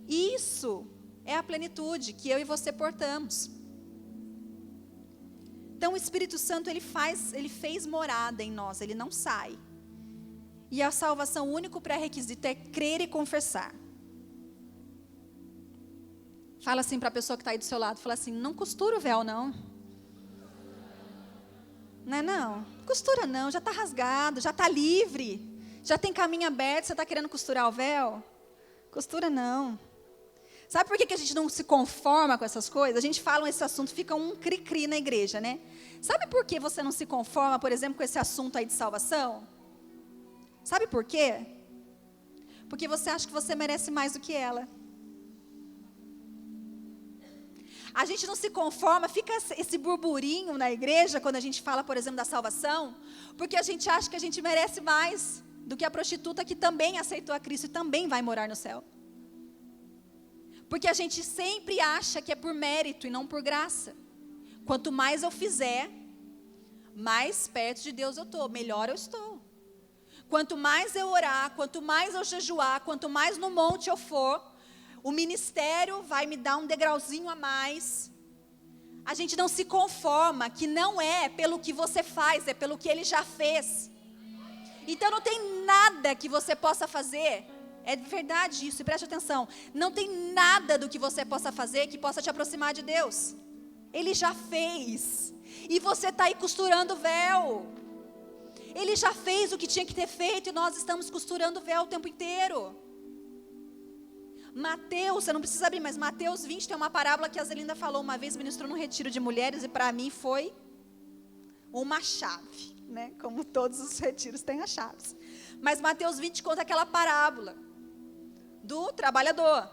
Isso é a plenitude que eu e você portamos. Então o Espírito Santo ele fez morada em nós, ele não sai. E a salvação, o único pré-requisito é crer e confessar. Fala assim para a pessoa que está aí do seu lado, fala assim, não costura o véu não. Não, costura não, já está rasgado, já está livre, já tem caminho aberto, você está querendo costurar o véu? Costura não. Sabe por que a gente não se conforma com essas coisas? A gente fala esse assunto, fica um cri-cri na igreja, né? Sabe por que você não se conforma, por exemplo, com esse assunto aí de salvação? Sabe por quê? Porque você acha que você merece mais do que ela. A gente não se conforma, fica esse burburinho na igreja, quando a gente fala, por exemplo, da salvação, porque a gente acha que a gente merece mais do que a prostituta que também aceitou a Cristo e também vai morar no céu. Porque a gente sempre acha que é por mérito e não por graça. Quanto mais eu fizer, mais perto de Deus eu estou, melhor eu estou. Quanto mais eu orar, quanto mais eu jejuar, quanto mais no monte eu for, o ministério vai me dar um degrauzinho a mais. A gente não se conforma, que não é pelo que você faz, é pelo que Ele já fez. Então não tem nada que você possa fazer. É verdade isso, e preste atenção. Não tem nada do que você possa fazer que possa te aproximar de Deus. Ele já fez. E você está aí costurando o véu. Ele já fez o que tinha que ter feito e nós estamos costurando o véu o tempo inteiro. Mateus, você não precisa abrir, mas Mateus 20 tem uma parábola que a Zelinda falou uma vez, ministrou num retiro de mulheres e para mim foi uma chave, né? Como todos os retiros têm as chaves. Mas Mateus 20 conta aquela parábola do trabalhador.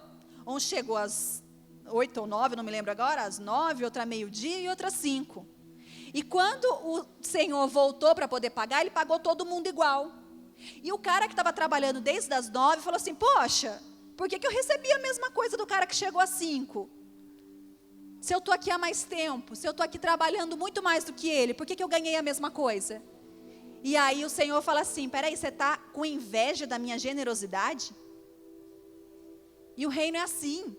Um chegou às 8 ou 9, não me lembro agora, às 9, outra meio-dia e outra às 5. E quando o Senhor voltou para poder pagar, ele pagou todo mundo igual. E o cara que estava trabalhando desde as 9 falou assim, poxa, por que eu recebi a mesma coisa do cara que chegou às 5? Se eu estou aqui há mais tempo, se eu estou aqui trabalhando muito mais do que ele, por que eu ganhei a mesma coisa? E aí o Senhor fala assim, peraí, você está com inveja da minha generosidade? E o reino é assim.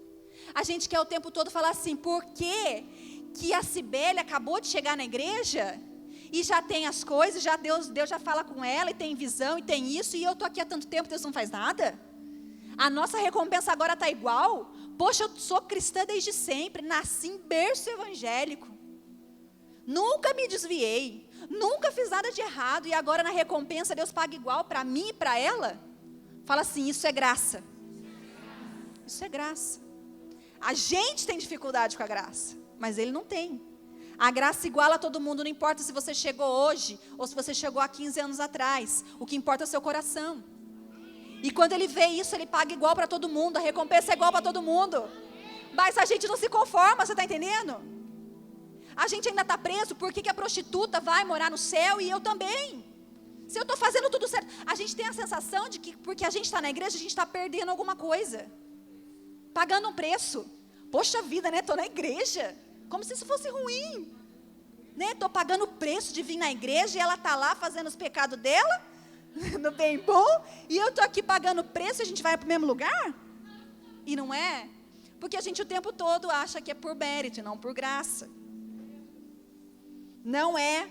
A gente quer o tempo todo falar assim, por que a Cibele acabou de chegar na igreja e já tem as coisas, já Deus já fala com ela e tem visão e tem isso, e eu estou aqui há tanto tempo, Deus não faz nada? A nossa recompensa agora está igual? Poxa, eu sou cristã desde sempre, nasci em berço evangélico, nunca me desviei, nunca fiz nada de errado, e agora na recompensa Deus paga igual para mim e para ela? Fala assim, isso é graça. Isso é graça. A gente tem dificuldade com a graça, mas Ele não tem. A graça iguala a todo mundo, não importa se você chegou hoje ou se você chegou há 15 anos atrás. O que importa é o seu coração. E quando Ele vê isso, Ele paga igual para todo mundo, a recompensa é igual para todo mundo. Mas a gente não se conforma, você está entendendo? A gente ainda está preso, por que a prostituta vai morar no céu e eu também? Se eu estou fazendo tudo certo, a gente tem a sensação de que porque a gente está na igreja, a gente está perdendo alguma coisa. Pagando um preço. Poxa vida, né? Estou na igreja. Como se isso fosse ruim. né? Estou pagando o preço de vir na igreja e ela está lá fazendo os pecados dela, no bem bom, e eu estou aqui pagando o preço e a gente vai para o mesmo lugar? E não é? Porque a gente o tempo todo acha que é por mérito e não por graça. Não é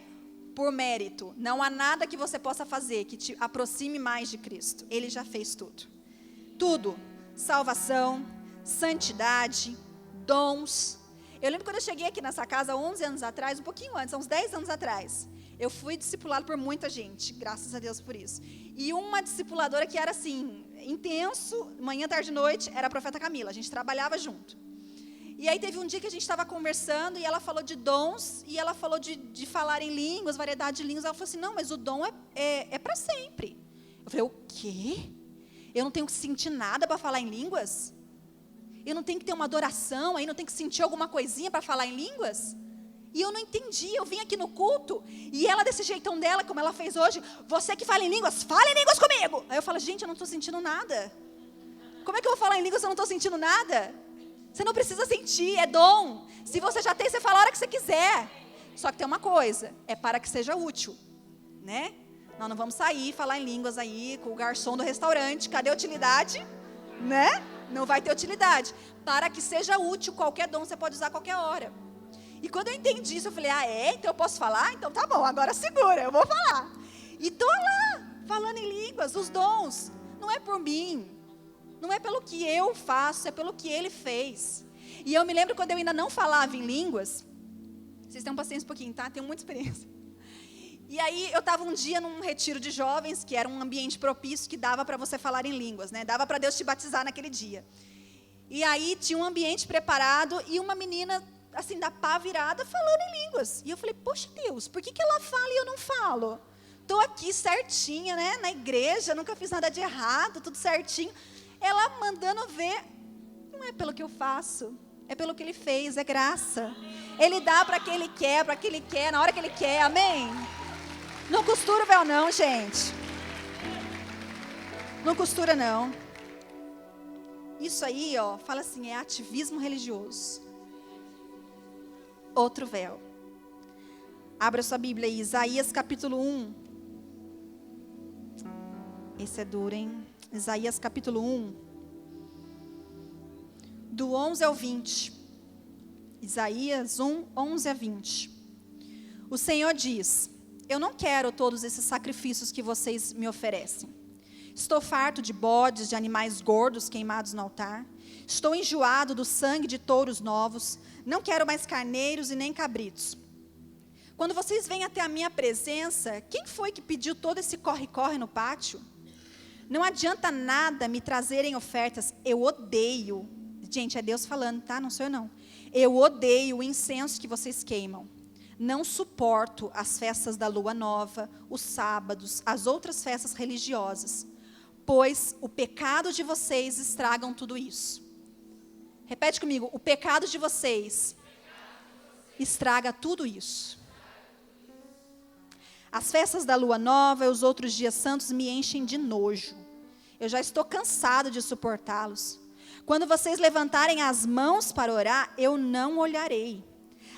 por mérito. Não há nada que você possa fazer que te aproxime mais de Cristo. Ele já fez tudo. Tudo. Salvação, santidade, dons. Eu lembro quando eu cheguei aqui nessa casa 11 anos atrás, um pouquinho antes, uns 10 anos atrás. Eu fui discipulado por muita gente, graças a Deus por isso. E uma discipuladora que era assim, intenso, manhã, tarde e noite, era a profeta Camila. A gente trabalhava junto. E aí teve um dia que a gente estava conversando e ela falou de dons, e ela falou de falar em línguas, variedade de línguas. Ela falou assim, não, mas o dom é para sempre. Eu falei, o quê? Eu não tenho que sentir nada para falar em línguas? Eu não tenho que ter uma adoração, aí não tenho que sentir alguma coisinha para falar em línguas? E eu não entendi, eu vim aqui no culto, e ela desse jeitão dela, como ela fez hoje, você que fala em línguas, fala em línguas comigo. Aí eu falo, gente, eu não estou sentindo nada. Como é que eu vou falar em línguas se eu não estou sentindo nada? Você não precisa sentir, é dom. Se você já tem, você fala a hora que você quiser. Só que tem uma coisa, é para que seja útil, né? Nós não vamos sair, falar em línguas aí com o garçom do restaurante, cadê a utilidade? Né? Não vai ter utilidade. Para que seja útil, qualquer dom você pode usar a qualquer hora. E quando eu entendi isso, eu falei, então eu posso falar? Então tá bom, agora segura, eu vou falar. E tô lá, falando em línguas, os dons. Não é por mim. Não é pelo que eu faço, é pelo que Ele fez. E eu me lembro quando eu ainda não falava em línguas. Vocês tenham paciência um pouquinho, tá? Tenho muita experiência. E aí eu estava um dia num retiro de jovens, que era um ambiente propício, que dava para você falar em línguas, né? Dava para Deus te batizar naquele dia. E aí tinha um ambiente preparado e uma menina, assim, da pá virada, falando em línguas. E eu falei, poxa Deus, por que ela fala e eu não falo? Estou aqui certinha, né? Na igreja, nunca fiz nada de errado, tudo certinho. Ela mandando ver, não é pelo que eu faço, é pelo que Ele fez, é graça. Ele dá para quem Ele quer, na hora que Ele quer, amém? Não costura o véu não, gente. Não costura não. Isso aí, ó, fala assim, é ativismo religioso. Outro véu. Abra sua Bíblia aí, Isaías capítulo 1. Esse é duro, hein? Isaías capítulo 1, do 11 ao 20. Isaías 1, 11 a 20. O Senhor diz, eu não quero todos esses sacrifícios que vocês me oferecem. Estou farto de bodes, de animais gordos queimados no altar. Estou enjoado do sangue de touros novos. Não quero mais carneiros e nem cabritos. Quando vocês vêm até a minha presença, quem foi que pediu todo esse corre-corre no pátio? Não adianta nada me trazerem ofertas, eu odeio. Gente, é Deus falando, tá? Não sou eu não. Eu odeio o incenso que vocês queimam. Não suporto as festas da lua nova, os sábados, as outras festas religiosas, pois o pecado de vocês estragam tudo isso. Repete comigo, o pecado de vocês estraga tudo isso. As festas da lua nova e os outros dias santos me enchem de nojo. Eu já estou cansado de suportá-los. Quando vocês levantarem as mãos para orar, eu não olharei.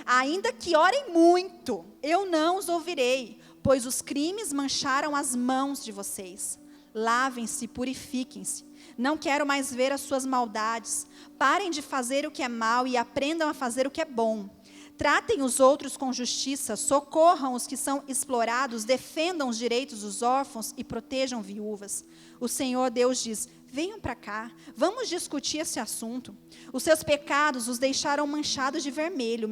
Ainda que orem muito, eu não os ouvirei, pois os crimes mancharam as mãos de vocês. Lavem-se, purifiquem-se. Não quero mais ver as suas maldades. Parem de fazer o que é mal e aprendam a fazer o que é bom. Tratem os outros com justiça, socorram os que são explorados, defendam os direitos dos órfãos e protejam viúvas. O Senhor Deus diz, venham para cá, vamos discutir esse assunto. Os seus pecados os deixaram manchados de vermelho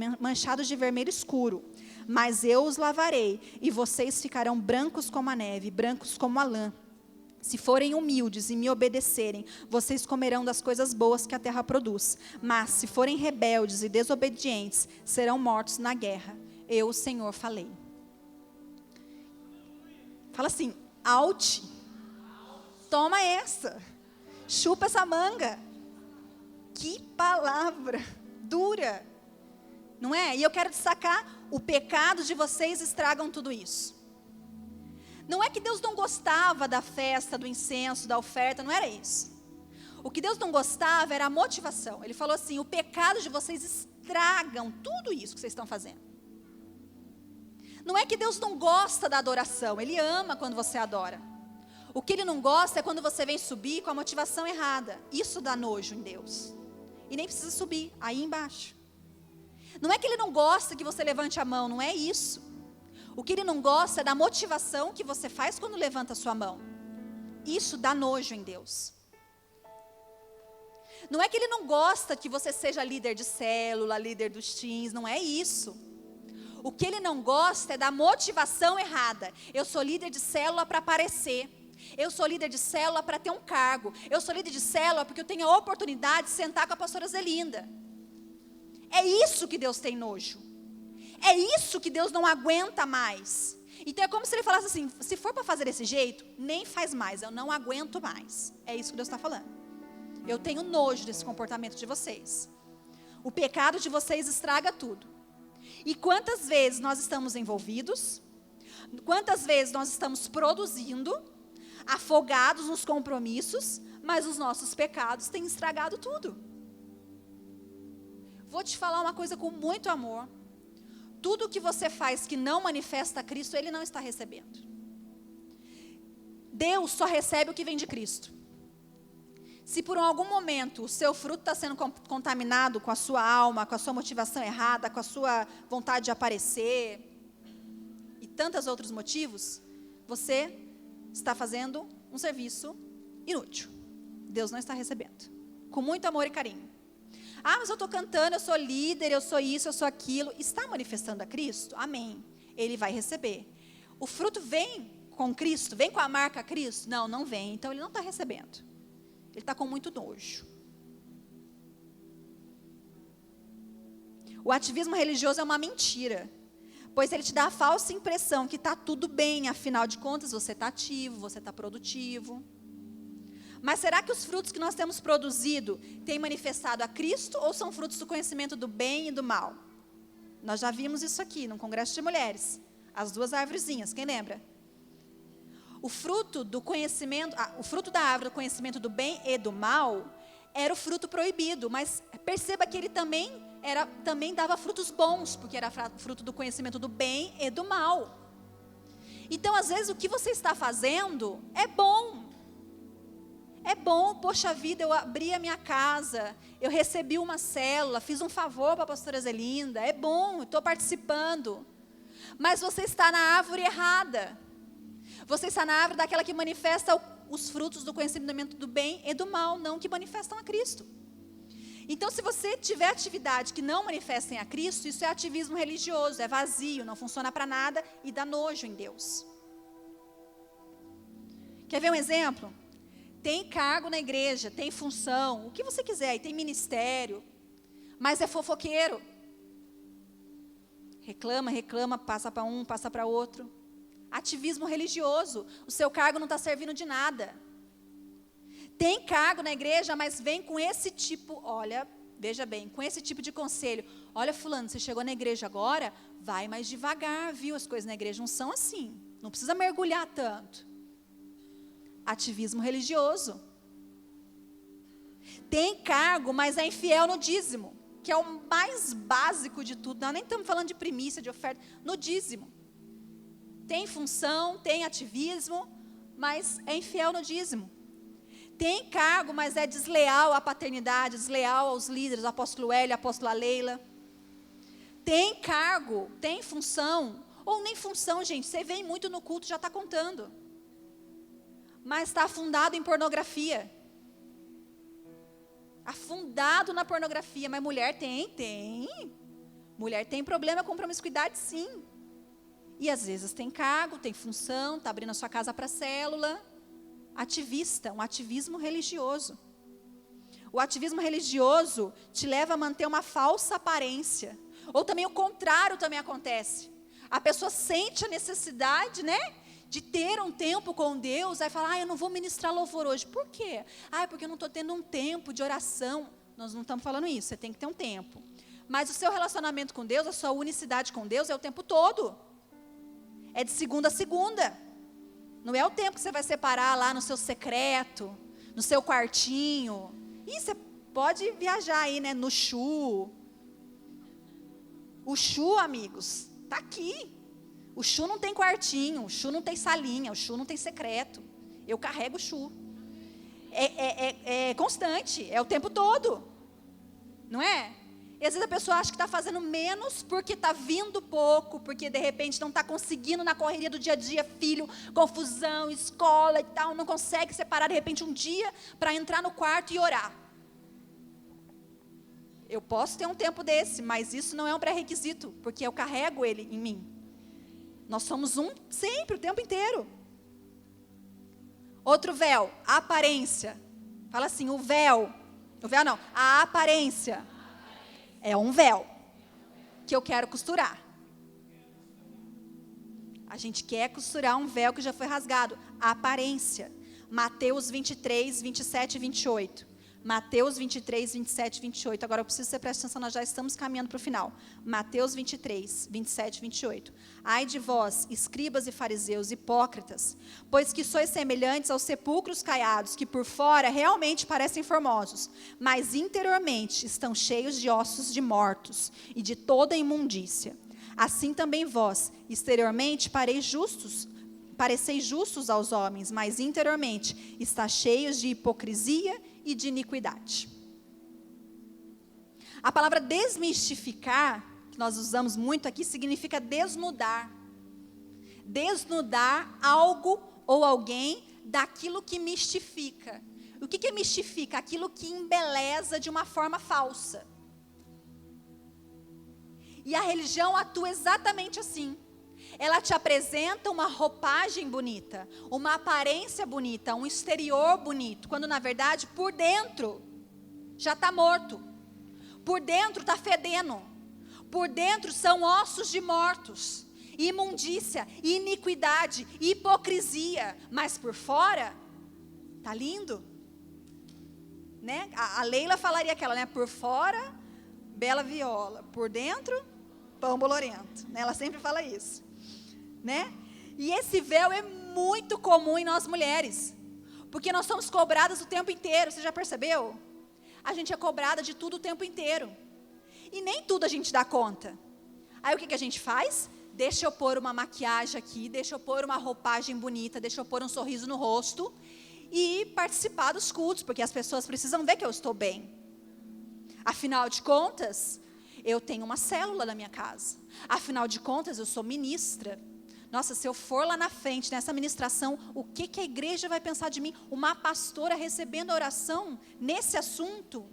escuro. Mas eu os lavarei, e vocês ficarão brancos como a neve, brancos como a lã. Se forem humildes e me obedecerem, vocês comerão das coisas boas que a terra produz. Mas se forem rebeldes e desobedientes, serão mortos na guerra. Eu, o Senhor, falei. Fala assim, out. Toma essa. Chupa essa manga. Que palavra dura. Não é? E eu quero destacar, o pecado de vocês estragam tudo isso. Não é que Deus não gostava da festa, do incenso, da oferta, não era isso. O que Deus não gostava era a motivação. Ele falou assim, o pecado de vocês estragam tudo isso que vocês estão fazendo. Não é que Deus não gosta da adoração, Ele ama quando você adora. O que Ele não gosta é quando você vem subir com a motivação errada. Isso dá nojo em Deus. E nem precisa subir, aí embaixo. Não é que Ele não gosta que você levante a mão, não é isso. O que Ele não gosta é da motivação que você faz quando levanta a sua mão. Isso dá nojo em Deus. Não é que Ele não gosta que você seja líder de célula, líder dos teens, não é isso. O que Ele não gosta é da motivação errada. Eu sou líder de célula para aparecer. Eu sou líder de célula para ter um cargo. Eu sou líder de célula porque eu tenho a oportunidade de sentar com a pastora Zelinda. É isso que Deus tem nojo. É isso que Deus não aguenta mais. Então é como se Ele falasse assim, se for para fazer desse jeito, nem faz mais, eu não aguento mais. É isso que Deus está falando. Eu tenho nojo desse comportamento de vocês. O pecado de vocês estraga tudo. E quantas vezes nós estamos envolvidos, quantas vezes nós estamos produzindo, afogados nos compromissos, mas os nossos pecados têm estragado tudo. Vou te falar uma coisa com muito amor. Tudo que você faz que não manifesta Cristo, Ele não está recebendo. Deus só recebe o que vem de Cristo. Se por algum momento o seu fruto está sendo contaminado com a sua alma, com a sua motivação errada, com a sua vontade de aparecer, e tantos outros motivos, você está fazendo um serviço inútil. Deus não está recebendo. Com muito amor e carinho. Ah, mas eu estou cantando, eu sou líder, eu sou isso, eu sou aquilo. Está manifestando a Cristo? Amém. Ele vai receber. O fruto vem com Cristo? Vem com a marca Cristo? Não, não vem. Então ele não está recebendo. Ele está com muito nojo. O ativismo religioso é uma mentira. Pois ele te dá a falsa impressão que está tudo bem. Afinal de contas, você está ativo, você está produtivo. Mas será que os frutos que nós temos produzido têm manifestado a Cristo ou são frutos do conhecimento do bem e do mal? Nós já vimos isso aqui no Congresso de Mulheres. As duas árvorezinhas, quem lembra? O fruto do conhecimento, o fruto da árvore do conhecimento do bem e do mal era o fruto proibido, mas perceba que ele também dava frutos bons, porque era fruto do conhecimento do bem e do mal. Então, às vezes, o que você está fazendo é bom. É bom, poxa vida, eu abri a minha casa, eu recebi uma célula, fiz um favor para a pastora Zelinda, é bom, eu estou participando. Mas você está na árvore errada. Você está na árvore daquela que manifesta os frutos do conhecimento do bem e do mal, não que manifestam a Cristo. Então, se você tiver atividade que não manifestem a Cristo, isso é ativismo religioso, é vazio, não funciona para nada e dá nojo em Deus. Quer ver um exemplo? Tem cargo na igreja, tem função, o que você quiser, e tem ministério, mas é fofoqueiro. Reclama, passa para um, passa para outro. Ativismo religioso, o seu cargo não está servindo de nada. Tem cargo na igreja, mas vem com esse tipo, olha, veja bem, com esse tipo de conselho. Olha, fulano, você chegou na igreja agora, vai mais devagar, viu? As coisas na igreja não são assim, não precisa mergulhar tanto. Ativismo religioso. Tem cargo, mas é infiel no dízimo, que é o mais básico de tudo. Nós nem estamos falando de primícia, de oferta, no dízimo. Tem função, tem ativismo, mas é infiel no dízimo. Tem cargo, mas é desleal à paternidade, desleal aos líderes, apóstolo Hélio, apóstola Leila. Tem cargo, tem função, ou nem função, gente, você vem muito no culto, já está contando. Mas está afundado em pornografia. Afundado na pornografia, mas mulher tem. Mulher tem problema com promiscuidade, sim. E às vezes tem cargo, tem função, está abrindo a sua casa para célula. Ativista, um ativismo religioso. O ativismo religioso te leva a manter uma falsa aparência. Ou também o contrário também acontece. A pessoa sente a necessidade, de ter um tempo com Deus, aí fala, eu não vou ministrar louvor hoje. Por quê? Porque eu não estou tendo um tempo de oração. Nós não estamos falando isso, você tem que ter um tempo. Mas o seu relacionamento com Deus, a sua unicidade com Deus é o tempo todo. É de segunda a segunda. Não é o tempo que você vai separar lá no seu secreto, no seu quartinho. E você pode viajar aí, no Chu. O Chu, amigos, está aqui. O Chu não tem quartinho, o Chu não tem salinha, o Chu não tem secreto. Eu carrego o Chu. É constante, é o tempo todo. Não é? E às vezes a pessoa acha que está fazendo menos porque está vindo pouco, porque de repente não está conseguindo na correria do dia a dia, filho, confusão, escola e tal, não consegue separar de repente um dia para entrar no quarto e orar. Eu posso ter um tempo desse, mas isso não é um pré-requisito, porque eu carrego ele em mim. Nós somos um sempre, o tempo inteiro. Outro véu, a aparência. Fala assim, o véu não, a aparência. É um véu que eu quero costurar. A gente quer costurar um véu que já foi rasgado. A aparência. Mateus 23, 27 e 28. Mateus 23, 27 e 28. Agora eu preciso que você preste atenção, nós já estamos caminhando para o final. Mateus 23, 27 e 28. Ai de vós, escribas e fariseus, hipócritas, pois que sois semelhantes aos sepulcros caiados, que por fora realmente parecem formosos, mas interiormente estão cheios de ossos de mortos e de toda imundícia. Assim também vós, exteriormente, pareceis justos aos homens, mas interiormente está cheios de hipocrisia e de iniquidade. A palavra desmistificar, que nós usamos muito aqui, significa desnudar. Desnudar algo ou alguém daquilo que mistifica. O que é mistifica? Aquilo que embeleza de uma forma falsa. E a religião atua exatamente assim. Ela te apresenta uma roupagem bonita, uma aparência bonita, um exterior bonito, quando na verdade por dentro já está morto, por dentro está fedendo, por dentro são ossos de mortos, imundícia, iniquidade, hipocrisia, mas por fora está lindo, né? A Leila falaria aquela, né? Por fora, bela viola, por dentro, pão bolorento, né? Ela sempre fala isso. Né? E esse véu é muito comum em nós mulheres, porque nós somos cobradas o tempo inteiro, você já percebeu? A gente é cobrada de tudo o tempo inteiro, e nem tudo a gente dá conta. Aí o que a gente faz? Deixa eu pôr uma maquiagem aqui, deixa eu pôr uma roupagem bonita, deixa eu pôr um sorriso no rosto, e participar dos cultos, porque as pessoas precisam ver que eu estou bem. Afinal de contas, eu tenho uma célula na minha casa, afinal de contas eu sou ministra. Nossa, se eu for lá na frente, nessa ministração, o que a igreja vai pensar de mim? Uma pastora recebendo oração nesse assunto?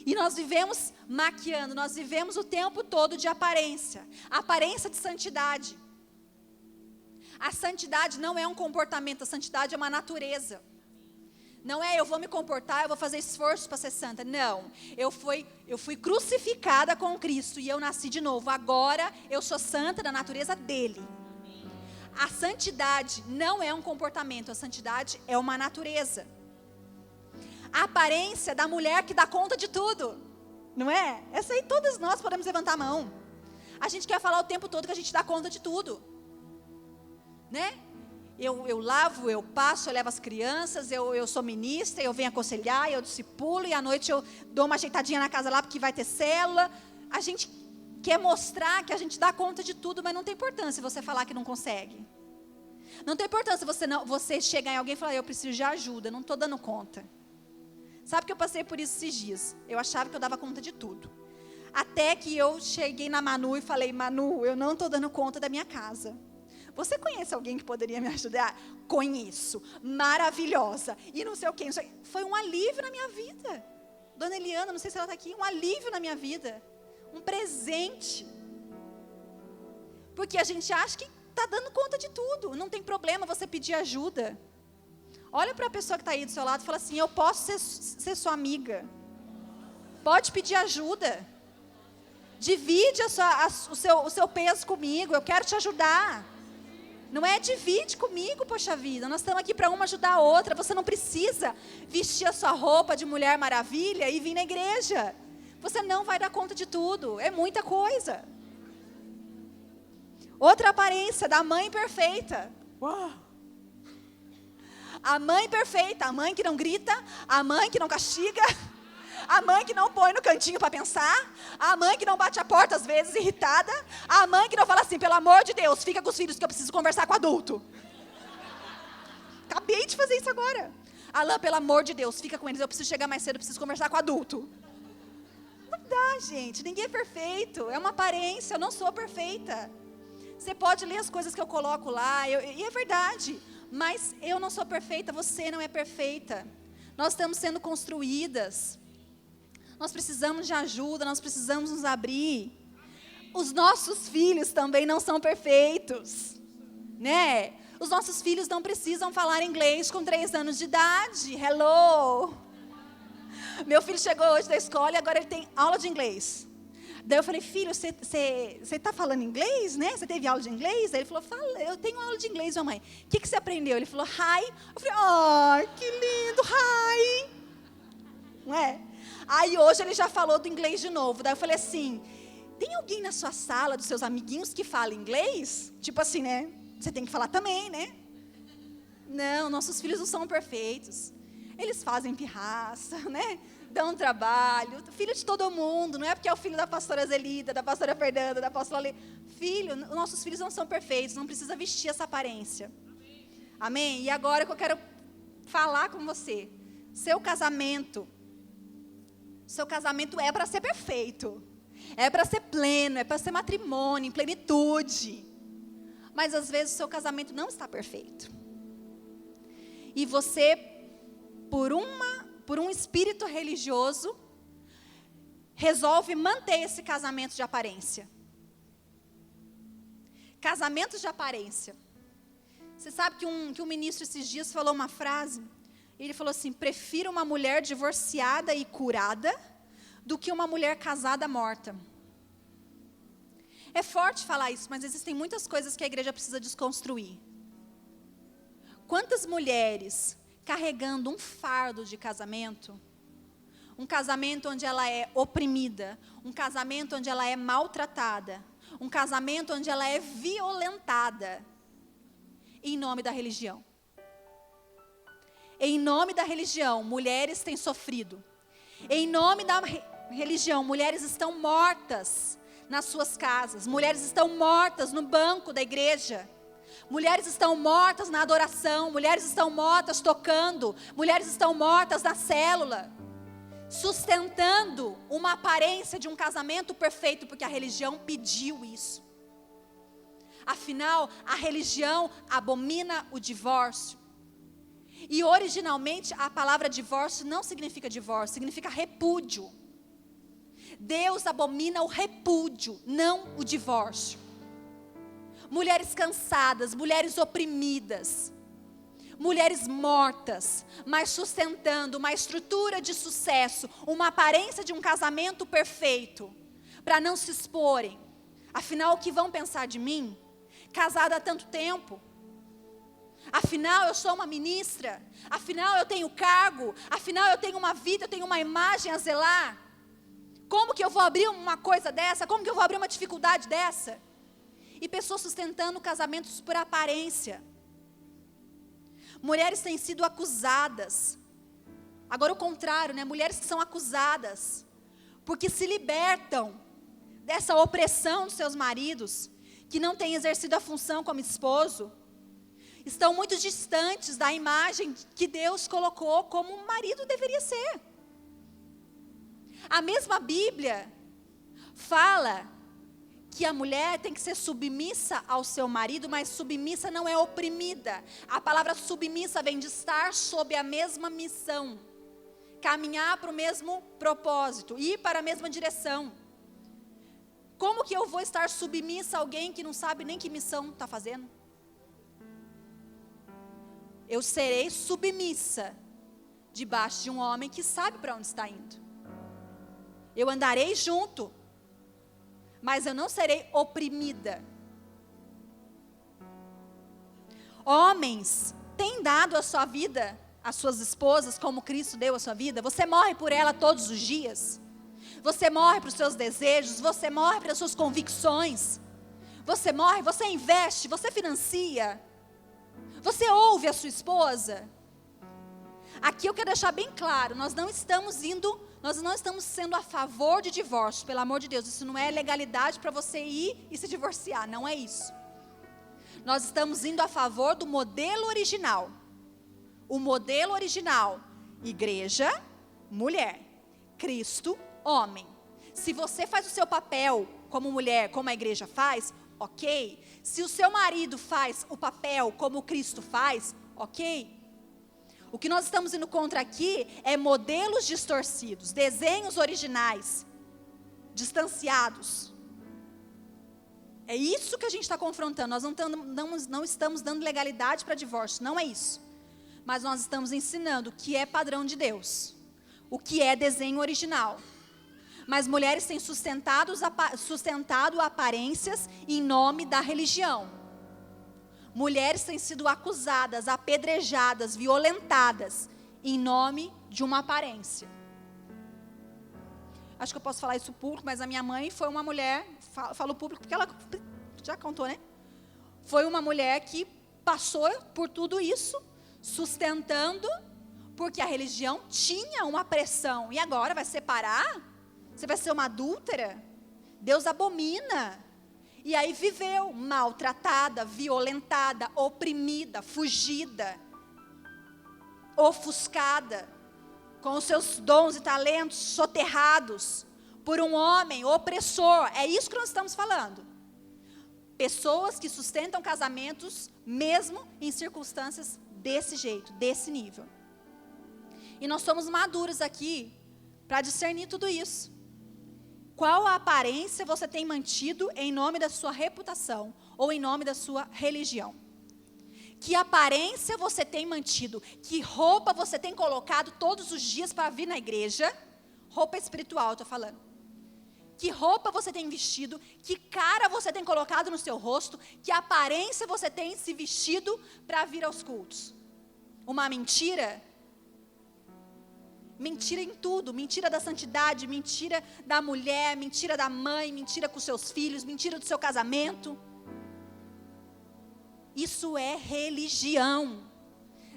E nós vivemos maquiando, nós vivemos o tempo todo de aparência. Aparência de santidade. A santidade não é um comportamento, a santidade é uma natureza. Não é eu vou me comportar, eu vou fazer esforço para ser santa. Não, eu fui crucificada com Cristo e eu nasci de novo. Agora eu sou santa da natureza dele. A santidade não é um comportamento, a santidade é uma natureza. A aparência da mulher que dá conta de tudo, não é? Essa aí todas nós podemos levantar a mão. A gente quer falar o tempo todo que a gente dá conta de tudo, né? Eu lavo, eu passo, eu levo as crianças, eu sou ministra, eu venho aconselhar, eu discipulo, e à noite eu dou uma ajeitadinha na casa lá, porque vai ter célula. A gente quer mostrar que a gente dá conta de tudo, mas não tem importância você falar que não consegue. Não tem importância você chegar em alguém e falar, eu preciso de ajuda, não estou dando conta. Sabe que eu passei por isso esses dias? Eu achava que eu dava conta de tudo. Até que eu cheguei na Manu e falei, Manu, eu não estou dando conta da minha casa. Você conhece alguém que poderia me ajudar? Conheço, maravilhosa, e não sei o quê. Foi um alívio na minha vida. Dona Eliana, não sei se ela está aqui, um alívio na minha vida. Um presente. Porque a gente acha que está dando conta de tudo. Não tem problema você pedir ajuda. Olha para a pessoa que está aí do seu lado e fala assim, eu posso ser sua amiga. Pode pedir ajuda. Divide o seu peso comigo, eu quero te ajudar. Não é divide comigo, poxa vida. Nós estamos aqui para uma ajudar a outra. Você não precisa vestir a sua roupa de Mulher Maravilha e vir na igreja. Você não vai dar conta de tudo. É muita coisa. Outra aparência da mãe perfeita. Uau. A mãe perfeita. A mãe que não grita. A mãe que não castiga. A mãe que não põe no cantinho para pensar. A mãe que não bate a porta às vezes, irritada. A mãe que não fala assim, pelo amor de Deus, fica com os filhos que eu preciso conversar com o adulto. Acabei de fazer isso agora. Alain, pelo amor de Deus, fica com eles, eu preciso chegar mais cedo, eu preciso conversar com o adulto. Não dá, gente, ninguém é perfeito. É uma aparência, eu não sou perfeita. Você pode ler as coisas que eu coloco lá, e é verdade. Mas eu não sou perfeita, você não é perfeita. Nós estamos sendo construídas. Nós precisamos de ajuda, nós precisamos nos abrir. Os nossos filhos também não são perfeitos, né? Os nossos filhos não precisam falar inglês com 3 anos de idade. Hello! Meu filho chegou hoje da escola e agora ele tem aula de inglês. Daí eu falei, filho, você está falando inglês, né? Você teve aula de inglês? Aí ele falou, eu tenho aula de inglês, mamãe. O que você aprendeu? Ele falou, hi. Eu falei, ai, que lindo, hi. Não é? Aí hoje ele já falou do inglês de novo. Daí eu falei assim, tem alguém na sua sala, dos seus amiguinhos, que fala inglês? Tipo assim, né? Você tem que falar também, né? Não, nossos filhos não são perfeitos. Eles fazem pirraça, né? Dão trabalho. Filho de todo mundo. Não é porque é o filho da pastora Zelida, da pastora Fernanda, da pastora Lê. Nossos filhos não são perfeitos. Não precisa vestir essa aparência. Amém? E agora que eu quero falar com você. Seu casamento é para ser perfeito. É para ser pleno. É para ser matrimônio, em plenitude. Mas às vezes o seu casamento não está perfeito. E você, por um espírito religioso, resolve manter esse casamento de aparência. Casamentos de aparência. Você sabe que um ministro esses dias falou uma frase? Ele falou assim, prefiro uma mulher divorciada e curada do que uma mulher casada morta. É forte falar isso, mas existem muitas coisas que a igreja precisa desconstruir. Quantas mulheres carregando um fardo de casamento, um casamento onde ela é oprimida, um casamento onde ela é maltratada, um casamento onde ela é violentada, em nome da religião. Em nome da religião, mulheres têm sofrido. Em nome da religião, mulheres estão mortas nas suas casas, mulheres estão mortas no banco da igreja, mulheres estão mortas na adoração, mulheres estão mortas tocando, mulheres estão mortas na célula, sustentando uma aparência de um casamento perfeito, porque a religião pediu isso. Afinal, a religião abomina o divórcio. E originalmente a palavra divórcio não significa divórcio, significa repúdio. Deus abomina o repúdio, não o divórcio. Mulheres cansadas, mulheres oprimidas, mulheres mortas, mas sustentando uma estrutura de sucesso, uma aparência de um casamento perfeito, para não se exporem. Afinal, o que vão pensar de mim? Casada há tanto tempo. Afinal, eu sou uma ministra. Afinal, eu tenho cargo. Afinal, eu tenho uma vida, eu tenho uma imagem a zelar. Como que eu vou abrir uma coisa dessa? Como que eu vou abrir uma dificuldade dessa? E pessoas sustentando casamentos por aparência. Mulheres têm sido acusadas. Agora o contrário, né? Mulheres que são acusadas porque se libertam dessa opressão dos seus maridos, que não têm exercido a função como esposo, estão muito distantes da imagem que Deus colocou como um marido deveria ser. A mesma Bíblia fala que a mulher tem que ser submissa ao seu marido, mas submissa não é oprimida. A palavra submissa vem de estar sob a mesma missão, caminhar para o mesmo propósito, ir para a mesma direção. Como que eu vou estar submissa a alguém que não sabe nem que missão está fazendo? Eu serei submissa debaixo de um homem que sabe para onde está indo. Eu andarei junto, mas eu não serei oprimida. Homens, têm dado a sua vida às suas esposas como Cristo deu a sua vida? Você morre por ela todos os dias? Você morre para os seus desejos? Você morre para as suas convicções? Você morre, você investe, você financia? Você ouve a sua esposa? Aqui eu quero deixar bem claro, nós não estamos sendo a favor de divórcio, pelo amor de Deus. Isso não é legalidade para você ir e se divorciar, não é isso. Nós estamos indo a favor do modelo original. O modelo original, igreja, mulher, Cristo, homem. Se você faz o seu papel como mulher, como a igreja faz, ok. Se o seu marido faz o papel como Cristo faz, ok. O que nós estamos indo contra aqui é modelos distorcidos, desenhos originais, distanciados. É isso que a gente está confrontando. Nós não estamos dando legalidade para divórcio, não é isso. Mas nós estamos ensinando o que é padrão de Deus, o que é desenho original. Mas mulheres têm sustentado aparências em nome da religião. Mulheres têm sido acusadas, apedrejadas, violentadas em nome de uma aparência. Acho que eu posso falar isso público, mas a minha mãe foi uma mulher, falo público porque ela já contou, né? Foi uma mulher que passou por tudo isso, sustentando, porque a religião tinha uma pressão. E agora vai separar? Você vai ser uma adúltera? Deus abomina. E aí viveu maltratada, violentada, oprimida, fugida, ofuscada, com os seus dons e talentos soterrados por um homem opressor. É isso que nós estamos falando. Pessoas que sustentam casamentos mesmo em circunstâncias desse jeito, desse nível. E nós somos maduros aqui para discernir tudo isso. Qual a aparência você tem mantido em nome da sua reputação ou em nome da sua religião? Que aparência você tem mantido? Que roupa você tem colocado todos os dias para vir na igreja? Roupa espiritual, estou falando. Que roupa você tem vestido? Que cara você tem colocado no seu rosto? Que aparência você tem se vestido para vir aos cultos? Uma mentira? Mentira em tudo, mentira da santidade, mentira da mulher, mentira da mãe, mentira com seus filhos, mentira do seu casamento. Isso é religião.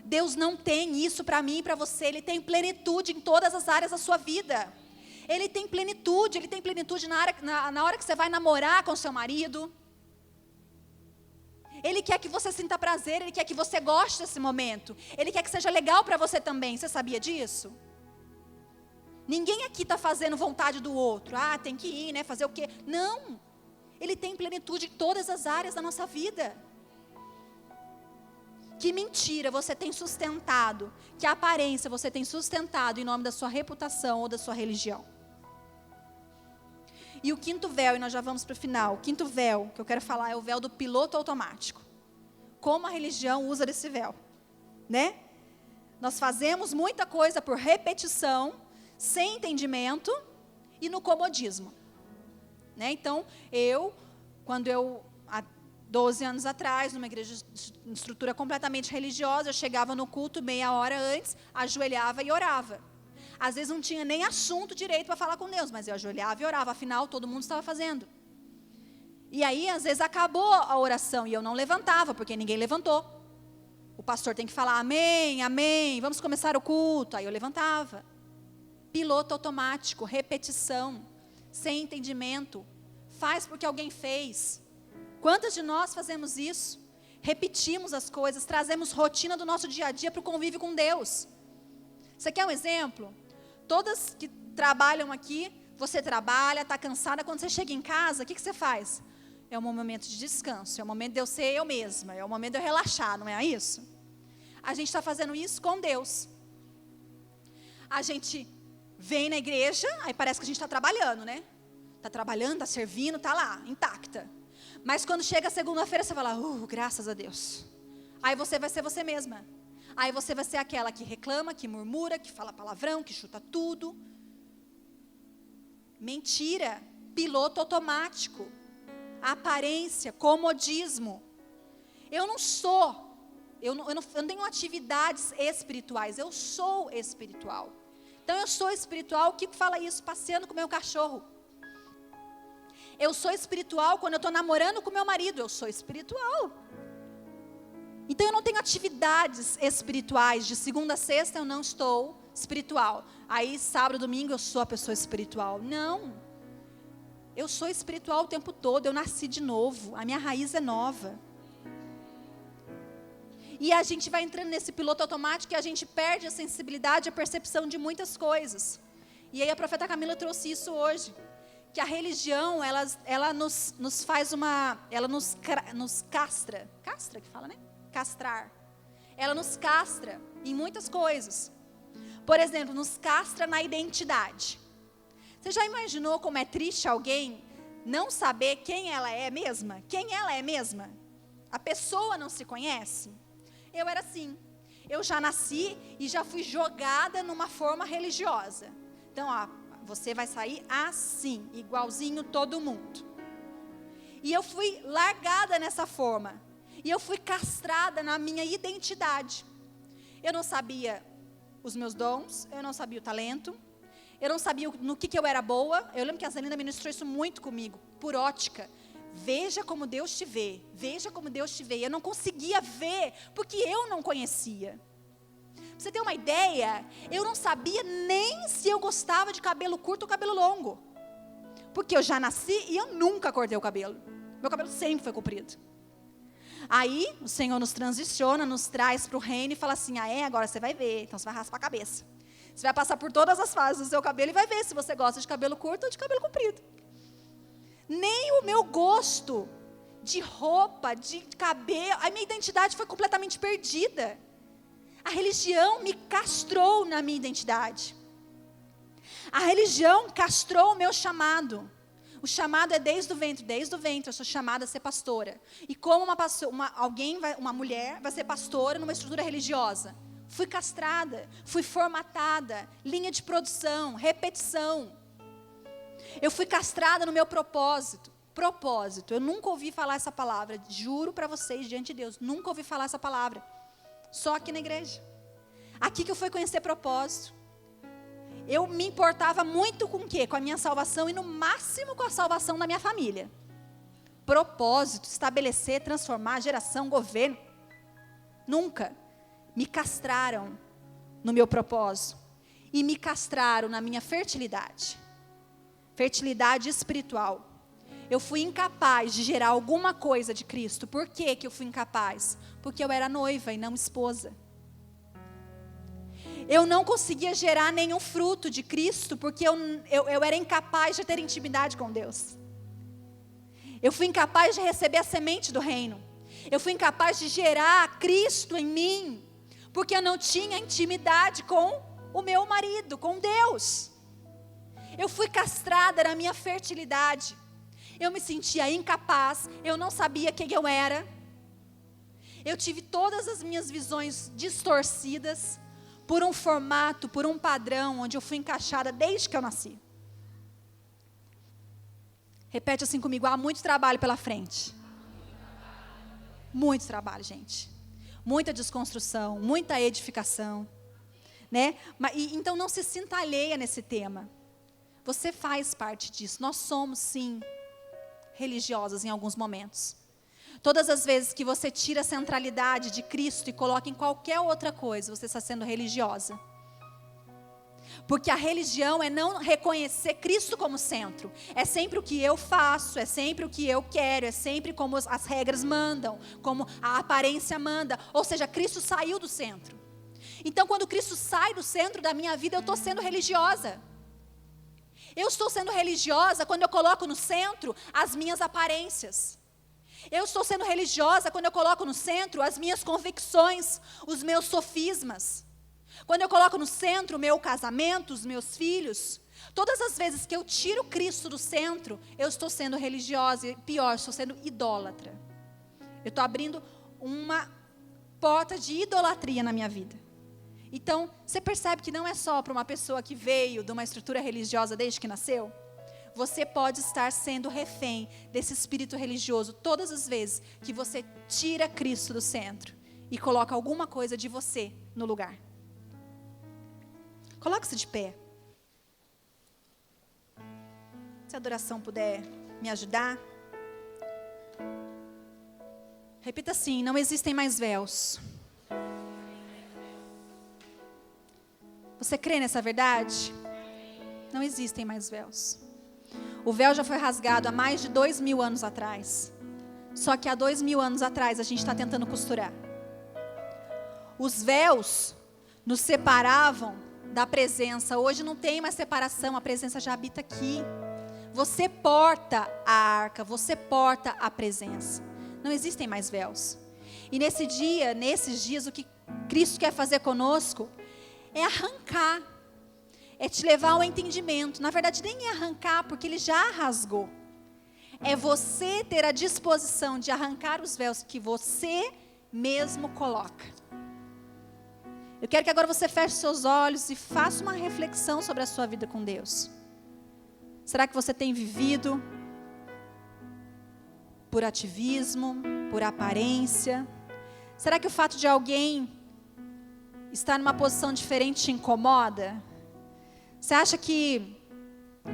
Deus não tem isso para mim e para você. Ele tem plenitude em todas as áreas da sua vida. Ele tem plenitude na hora que você vai namorar com seu marido. Ele quer que você sinta prazer, Ele quer que você goste desse momento. Ele quer que seja legal para você também. Você sabia disso? Ninguém aqui está fazendo vontade do outro. Ah, tem que ir, né? Fazer o quê? Não. Ele tem plenitude em todas as áreas da nossa vida. Que mentira você tem sustentado? Que aparência você tem sustentado em nome da sua reputação ou da sua religião? E o quinto véu, e nós já vamos para o final. O quinto véu que eu quero falar é o véu do piloto automático. Como a religião usa desse véu, né? Nós fazemos muita coisa por repetição, sem entendimento e no comodismo, né? Então, quando há 12 anos atrás, numa igreja de estrutura completamente religiosa, eu chegava no culto meia hora antes, ajoelhava e orava. Às vezes não tinha nem assunto direito para falar com Deus, mas eu ajoelhava e orava, afinal todo mundo estava fazendo. E aí, às vezes acabou a oração e eu não levantava, porque ninguém levantou. O pastor tem que falar, amém, amém, vamos começar o culto. Aí eu levantava. Piloto automático, repetição, sem entendimento, faz porque alguém fez. Quantas de nós fazemos isso? Repetimos as coisas, trazemos rotina do nosso dia a dia para o convívio com Deus. Você quer um exemplo? Todas que trabalham aqui, você trabalha, está cansada, quando você chega em casa, o que você faz? É um momento de descanso, é o momento de eu ser eu mesma, é o momento de eu relaxar, não é isso? A gente está fazendo isso com Deus. A gente vem na igreja, aí parece que a gente está trabalhando, né? Está trabalhando, está servindo, está lá, intacta. Mas quando chega a segunda-feira, você fala, graças a Deus. Aí você vai ser você mesma. Aí você vai ser aquela que reclama, que murmura, que fala palavrão, que chuta tudo. Mentira, piloto automático, aparência, comodismo. Eu não tenho atividades espirituais, eu sou espiritual. Então eu sou espiritual, o Kiko fala isso, passeando com o meu cachorro. Eu sou espiritual quando eu estou namorando com meu marido, eu sou espiritual. Então eu não tenho atividades espirituais. De segunda a sexta eu não estou espiritual. Aí sábado, domingo eu sou a pessoa espiritual. Não. Eu sou espiritual o tempo todo. Eu nasci de novo. A minha raiz é nova. E a gente vai entrando nesse piloto automático e a gente perde a sensibilidade, a percepção de muitas coisas. E aí a profeta Camila trouxe isso hoje. Que a religião, ela nos faz ela nos castra. Castra que fala, né? Castrar. Ela nos castra em muitas coisas. Por exemplo, nos castra na identidade. Você já imaginou como é triste alguém não saber quem ela é mesma? Quem ela é mesma? A pessoa não se conhece? Eu era assim. Eu já nasci e já fui jogada numa forma religiosa. Então, você vai sair assim, igualzinho todo mundo. E eu fui largada nessa forma. E eu fui castrada na minha identidade. Eu não sabia os meus dons, eu não sabia o talento, eu não sabia no que eu era boa. Eu lembro que a Zelina ministrou isso muito comigo, por ótica. Veja como Deus te vê, veja como Deus te vê. Eu não conseguia ver, porque eu não conhecia. Pra você ter uma ideia, eu não sabia nem se eu gostava de cabelo curto ou cabelo longo. Porque eu já nasci e eu nunca cortei o cabelo. Meu cabelo sempre foi comprido. Aí, o Senhor nos transiciona, nos traz para o reino e fala assim, agora você vai ver, então você vai raspar a cabeça. Você vai passar por todas as fases do seu cabelo e vai ver se você gosta de cabelo curto ou de cabelo comprido. Nem o meu gosto de roupa, de cabelo, a minha identidade foi completamente perdida. A religião me castrou na minha identidade. A religião castrou o meu chamado. O chamado é desde o ventre, eu sou chamada a ser pastora. E como uma mulher vai ser pastora numa estrutura religiosa? Fui castrada, fui formatada, linha de produção, repetição. Eu fui castrada no meu propósito. Propósito, eu nunca ouvi falar essa palavra, juro para vocês, diante de Deus, nunca ouvi falar essa palavra. Só aqui na igreja. Aqui que eu fui conhecer propósito. Eu me importava muito com o quê? Com a minha salvação e no máximo com a salvação da minha família. Propósito, estabelecer, transformar, geração, governo. Nunca. Me castraram no meu propósito. E me castraram na minha fertilidade. Fertilidade espiritual. Eu fui incapaz de gerar alguma coisa de Cristo. Por que eu fui incapaz? Porque eu era noiva e não esposa. Eu não conseguia gerar nenhum fruto de Cristo, porque eu era incapaz de ter intimidade com Deus. Eu fui incapaz de receber a semente do reino. Eu fui incapaz de gerar Cristo em mim, porque eu não tinha intimidade com o meu marido, com Deus. Eu fui castrada na minha fertilidade. Eu me sentia incapaz, eu não sabia quem eu era. Eu tive todas as minhas visões distorcidas por um formato, por um padrão, onde eu fui encaixada desde que eu nasci. Repete assim comigo, há muito trabalho pela frente. Muito trabalho, gente. Muita desconstrução, muita edificação. Né? Então não se sinta alheia nesse tema. Você faz parte disso. Nós somos, sim, religiosas em alguns momentos. Todas as vezes que você tira a centralidade de Cristo e coloca em qualquer outra coisa, você está sendo religiosa. Porque a religião é não reconhecer Cristo como centro. É sempre o que eu faço, é sempre o que eu quero, é sempre como as regras mandam, como a aparência manda. Ou seja, Cristo saiu do centro. Então, quando Cristo sai do centro da minha vida, eu estou sendo religiosa. Eu estou sendo religiosa quando eu coloco no centro as minhas aparências. Eu estou sendo religiosa quando eu coloco no centro as minhas convicções, os meus sofismas. Quando eu coloco no centro o meu casamento, os meus filhos. Todas as vezes que eu tiro Cristo do centro, eu estou sendo religiosa e pior, estou sendo idólatra. Eu estou abrindo uma porta de idolatria na minha vida. Então, você percebe que não é só para uma pessoa que veio de uma estrutura religiosa desde que nasceu? Você pode estar sendo refém desse espírito religioso todas as vezes que você tira Cristo do centro e coloca alguma coisa de você no lugar. Coloque-se de pé. Se a adoração puder me ajudar. Repita assim: não existem mais véus. Você crê nessa verdade? Não existem mais véus. O véu já foi rasgado há mais de 2000 anos atrás. Só que há 2000 anos atrás a gente está tentando costurar. Os véus nos separavam da presença. Hoje não tem mais separação, a presença já habita aqui. Você porta a arca, você porta a presença. Não existem mais véus. E nesses dias, o que Cristo quer fazer conosco é arrancar, é te levar ao entendimento. Na verdade, nem é arrancar, porque Ele já rasgou. É você ter a disposição de arrancar os véus que você mesmo coloca. Eu quero que agora você feche seus olhos e faça uma reflexão sobre a sua vida com Deus. Será que você tem vivido por ativismo, por aparência? Será que o fato de alguém estar numa posição diferente te incomoda? Você acha que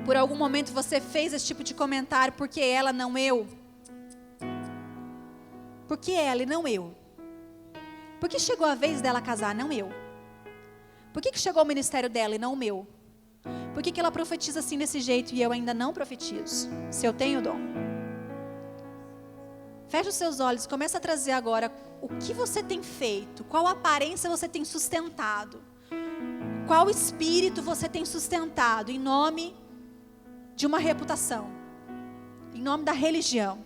por algum momento você fez esse tipo de comentário, porque ela não eu? Porque ela e não eu? Por que chegou a vez dela casar, não eu? Por que chegou o ministério dela e não o meu? Por que ela profetiza assim desse jeito e eu ainda não profetizo? Se eu tenho dom. Feche os seus olhos e começa a trazer agora o que você tem feito, qual aparência você tem sustentado, qual espírito você tem sustentado em nome de uma reputação, em nome da religião.